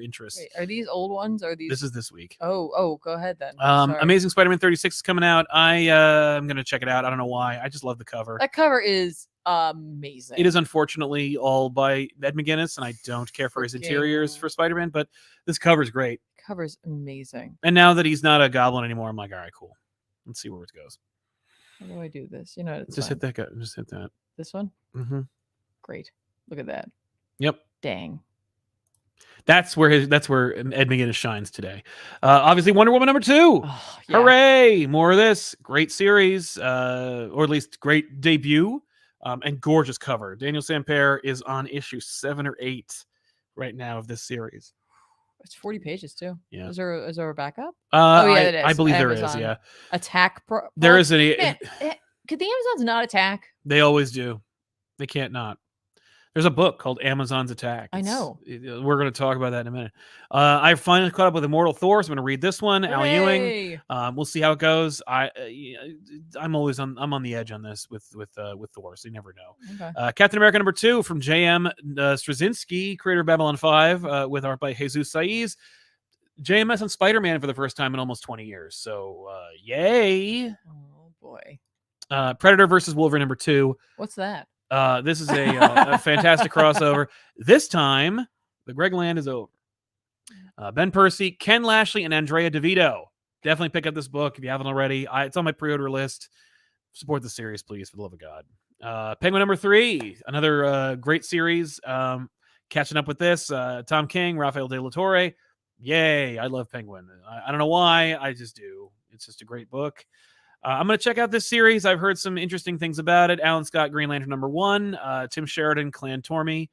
interest. Wait, are these old ones? Or are these? This is this week. Oh, go ahead then. Amazing Spider-Man 36 is coming out. I'm gonna check it out. I don't know why. I just love the cover. That cover is amazing. It is unfortunately all by Ed McGuinness, and I don't care for his interiors for Spider-Man, but this cover is great. cover's amazing. And now that he's not a goblin anymore, I'm like, all right, cool. Let's see where it goes. How do I do this? You know, it's just fine. hit that guy. Just hit that. This one? Mm-hmm. Great. Look at that. Yep. Dang. That's where Ed McGuinness shines today. Obviously, Wonder Woman #2. Oh, yeah. Hooray! More of this. Great series, or at least great debut, and gorgeous cover. Daniel Sampere is on issue 7 or 8 right now of this series. It's 40 pages too. Yeah. Is there a backup? Oh yeah, it is. I believe Amazon. there is. Yeah. Attack. There is Man, could the Amazons not attack? They always do. They can't not. There's a book called Amazon's Attack. I know. We're going to talk about that in a minute. I finally caught up with Immortal Thor, so I'm going to read this one. Al Ewing. We'll see how it goes. I'm on the edge on this with Thor, so you never know. Okay. Captain America #2 from J.M. Straczynski, creator of Babylon 5, with art by Jesus Saiz. JMS on Spider-Man for the first time in almost 20 years. So yay! Oh boy. Predator versus Wolverine #2. What's that? This is a fantastic crossover. This time, the Greg Land is over. Ben Percy, Ken Lashley, and Andrea DeVito. Definitely pick up this book if you haven't already. It's on my pre-order list. Support the series, please, for the love of God. Penguin #3, another great series. Catching up with this. Tom King, Rafael De La Torre. Yay, I love Penguin. I don't know why, I just do. It's just a great book. I'm going to check out this series. I've heard some interesting things about it. Alan Scott, Green Lantern #1. Tim Sheridan, Clan Tormey,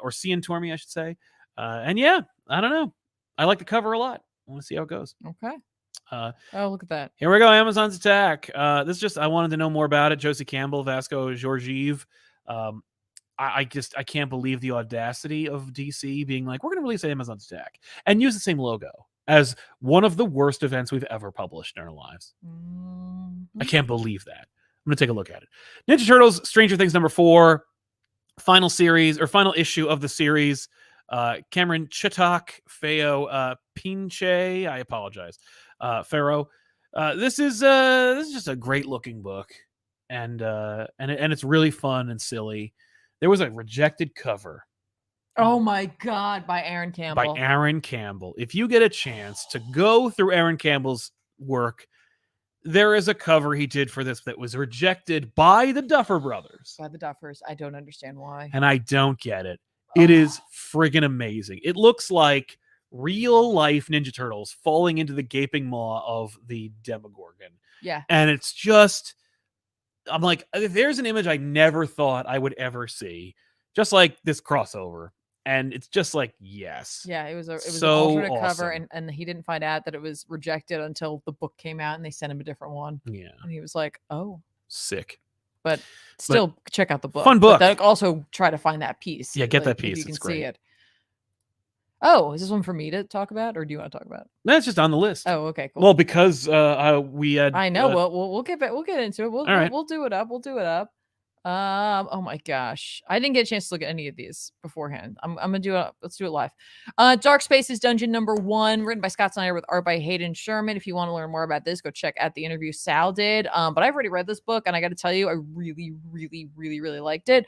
or Cian Tormey, I should say. And yeah, I don't know. I like the cover a lot. I want to see how it goes. Okay. Oh, look at that. Here we go. Amazon's Attack. This is just, I wanted to know more about it. Josie Campbell, Vasco Georgiev. I can't believe the audacity of DC being like, we're going to release Amazon's Attack and use the same logo as one of the worst events we've ever published in our lives. I can't believe that. I'm going to take a look at it. Ninja Turtles, Stranger Things #4, final series or final issue of the series. Cameron Chittock, Feo Pinche, I apologize. Pharaoh. This is just a great looking book, and it's really fun and silly. There was a rejected cover. Oh my God, by Aaron Campbell. By Aaron Campbell. If you get a chance to go through Aaron Campbell's work, there is a cover he did for this that was rejected by the Duffer Brothers. By the Duffers. I don't understand why. And I don't get it. It is friggin' amazing. It looks like real life Ninja Turtles falling into the gaping maw of the Demogorgon. Yeah. And it's just, I'm like, there's an image I never thought I would ever see. Just like this crossover. And it's just like, yes. Yeah, it was so an alternate awesome cover, and he didn't find out that it was rejected until the book came out and they sent him a different one. Yeah. And he was like, oh. Sick. But still, check out the book. Fun book. But also try to find that piece. Yeah, get that piece. You can it's great. see it. Oh, is this one for me to talk about, or do you want to talk about it? That's just on the list. Oh, okay, cool. Well, because we had. I know. We'll get back. We'll get into it. All right. We'll do it up. We'll do it up. Oh my gosh, I didn't get a chance to look at any of these beforehand. I'm gonna do it. Let's do it live. Dark Spaces Dungeon #1, written by Scott Snyder with art by Hayden Sherman. If you want to learn more about this, go check out the interview Sal did. But I've already read this book, and I got to tell you, I really, really, really, really liked it.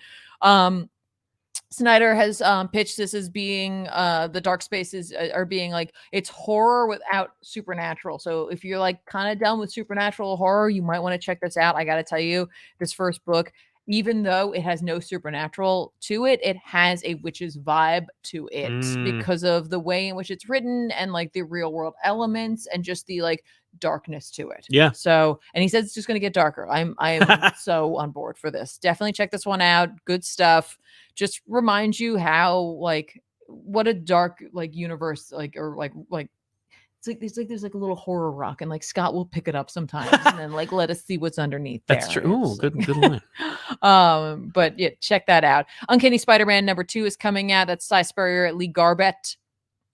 Snyder has pitched this as being the Dark Spaces are being like, it's horror without supernatural. So if you're like kind of done with supernatural horror, you might want to check this out. I got to tell you, this first book, even though it has no supernatural to it, it has a witch's vibe to it because of the way in which it's written and like the real world elements and just the like darkness to it. Yeah. So, and he says it's just going to get darker. I am so on board for this. Definitely check this one out. Good stuff. Just reminds you how like what a dark like universe like or like there's a little horror rock, and like Scott will pick it up sometimes and then like let us see what's underneath there. That's true. Ooh, good line. But yeah, check that out. Uncanny Spider-Man #2 is coming out. That's Cy Spurrier, Lee Garbett.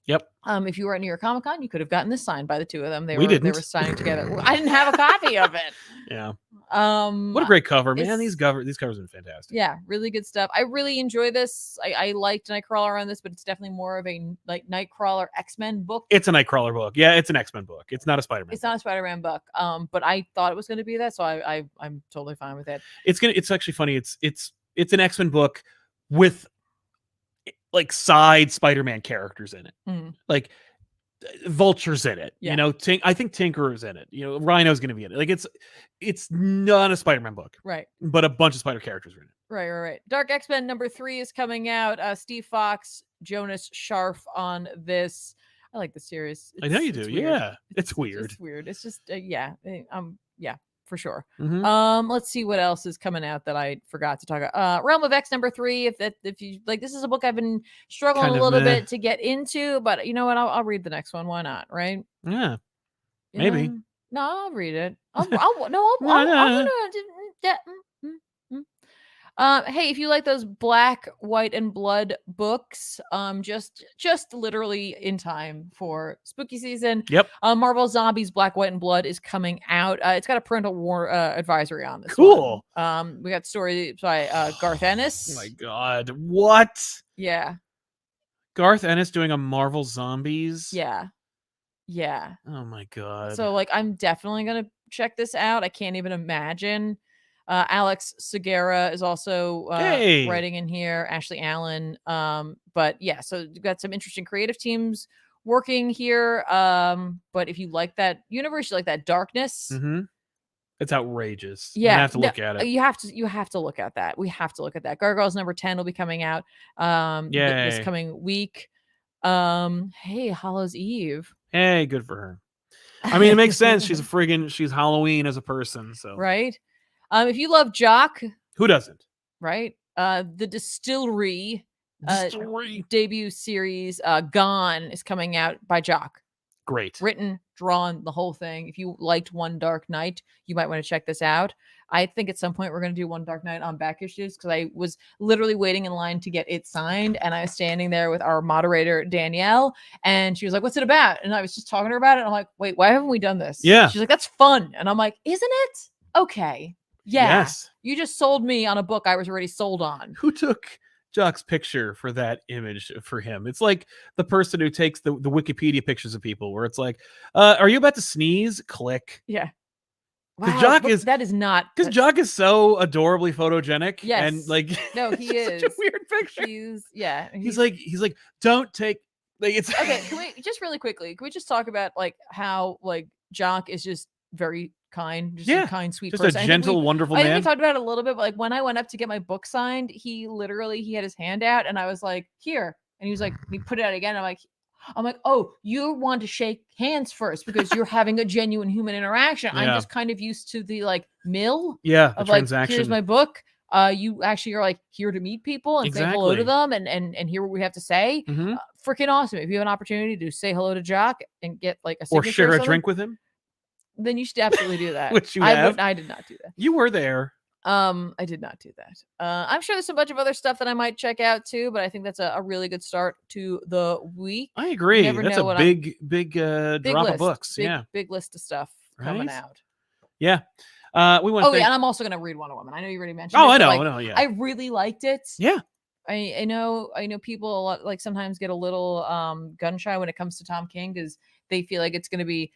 Yep. If you were at New York Comic Con, you could have gotten this signed by the two of them. They didn't. were signing together. I didn't have a copy of it. Yeah. What a great cover, man. These covers have been fantastic. Yeah, really good stuff. I really enjoy this. I liked Nightcrawler on this, but it's definitely more of a like Nightcrawler X-Men book. It's a Nightcrawler book. Yeah, it's an X-Men book. It's not a Spider-Man. It's not a Spider-Man book. But I thought it was going to be that, so I'm totally fine with it. It's actually funny. It's an X-Men book with like side Spider-Man characters in it. Like Vulture's in it. Yeah. You know, I think Tinkerer's in it. You know, Rhino's going to be in it. Like it's not a Spider-Man book, Right. but a bunch of Spider characters are in it. Right. Dark X-Men #3 is coming out. Steve Fox, Jonas Scharf on this. I like the series. I know you do. Yeah, it's weird. It's weird. It's just yeah, for sure. Mm-hmm. Let's see what else is coming out that I forgot to talk about. Realm of X #3. If you like, this is a book I've been struggling a little bit to get into, but you know what? I'll read the next one. Why not? Right? Yeah. Maybe. No, I'll read it. I'm gonna. Hey, if you like those Black, White, and Blood books, just literally in time for spooky season. Yep. Marvel Zombies Black, White, and Blood is coming out. It's got a parental war advisory on this. Cool. One. We got stories by Garth Ennis. Oh my God, what? Yeah. Garth Ennis doing a Marvel Zombies. Yeah. Oh my God. So like, I'm definitely gonna check this out. I can't even imagine. Alex Segura is also writing in here. Ashley Allen. But yeah, so you've got some interesting creative teams working here. But if you like that universe, you like that darkness. Mm-hmm. It's outrageous. Yeah, you have to look at it. You have to look at that. We have to look at that. Gargoyles #10 will be coming out this coming week. Hey, Hallows Eve. Hey, good for her. I mean, it makes sense. She's Halloween as a person. So right. If you love Jock, who doesn't? Right. The Distillery debut series, Gone, is coming out by Jock. Great. Written, drawn, the whole thing. If you liked One Dark Night, you might want to check this out. I think at some point we're going to do One Dark Night on back issues, because I was literally waiting in line to get it signed, and I was standing there with our moderator, Danielle, and she was like, "What's it about?" And I was just talking to her about it, and I'm like, "Wait, why haven't we done this?" Yeah. She's like, "That's fun." And I'm like, "Isn't it? Okay. Yeah, yes. You just sold me on a book I was already sold on." Who took Jock's picture for that image for him? It's like the person who takes the Wikipedia pictures of people, where it's like, are you about to sneeze? Click. Yeah. Because Jock is Jock is so adorably photogenic. Yes. And like, no, he is such a weird picture. He's like, don't take, like, it's okay. Can we just really quickly? Can we just talk about like how like Jock is just very kind, just a kind, sweet person. Just a gentle, wonderful man. I think we talked about it a little bit, but like when I went up to get my book signed, he had his hand out, and I was like, "Here," and he was like, he put it out again. I'm like, "Oh, you want to shake hands first because you're having a genuine human interaction." Yeah. I'm just kind of used to the like mill, of like, transaction. Here's my book. You actually are like here to meet people and say hello to them and hear what we have to say. Mm-hmm. Freaking awesome! If you have an opportunity to say hello to Jock and get like a or share a drink with him, then you should absolutely do that. Which you have. I did not do that. You were there. I did not do that. I'm sure there's a bunch of other stuff that I might check out too, but I think that's a really good start to the week. I agree. That's a big drop of books. Big list of stuff coming out. Yeah. We want. And I'm also gonna read Wonder Woman. I know you already mentioned. Oh, it, I know. I really liked it. Yeah. I know people like sometimes get a little gun shy when it comes to Tom King, because they feel like it's gonna be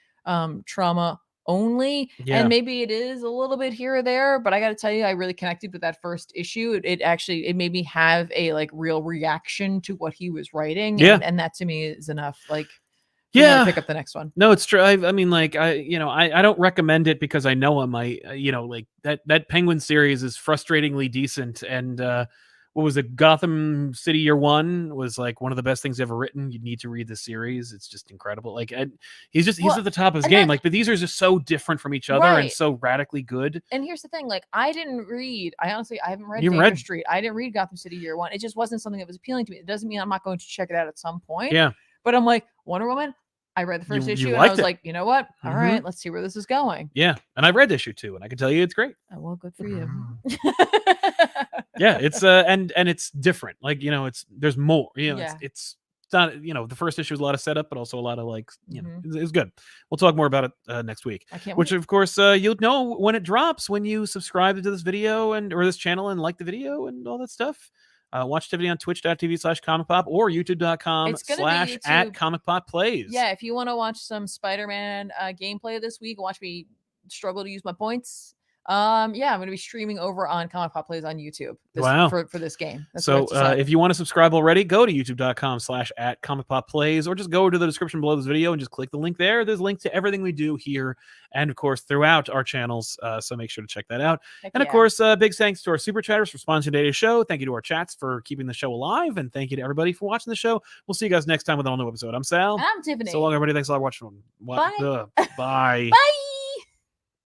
trauma only, and maybe it is a little bit here or there, but I got to tell you, I really connected with that first issue. It made me have a like real reaction to what he was writing, and that to me is enough. Like, pick up the next one. No, it's true. I mean, like, I don't recommend it because I know him. Like that Penguin series is frustratingly decent, and what was it? Gotham City Year One was like one of the best things ever written. You need to read the series. It's just incredible. Like, he's at the top of his game. But these are just so different from each other and so radically good. And here's the thing: like, I haven't read Baker Street. I didn't read Gotham City Year One. It just wasn't something that was appealing to me. It doesn't mean I'm not going to check it out at some point. Yeah. But I'm like, Wonder Woman. I read the first issue and I was like, you know what? All right, let's see where this is going. Yeah. And I've read issue 2 and I can tell you it's great. Oh, well, good for you. Yeah, it's and it's different. Like, there's more. It's not, the first issue was a lot of setup, but also a lot of like, it's good. We'll talk more about it next week. I can't wait. Of course, you'll know when it drops when you subscribe to this video or this channel and like the video and all that stuff. Watch the video on twitch.tv/ComicPop or youtube.com/@ComicPop Plays. Yeah, if you want to watch some Spider-Man gameplay this week, watch me struggle to use my points. Yeah, I'm gonna be streaming over on ComicPop Plays on YouTube for this game. That's so if you want to subscribe already, go to youtube.com/@ComicPopPlays, or just go to the description below this video and just click the link there. There's links to everything we do here and of course throughout our channels. So make sure to check that out. Of course, big thanks to our super chatters for sponsoring today's show. Thank you to our chats for keeping the show alive, and thank you to everybody for watching the show. We'll see you guys next time with an all new episode. I'm Sal. I'm Tiffany. So long, everybody. Thanks a lot for watching. Bye. Bye. Bye.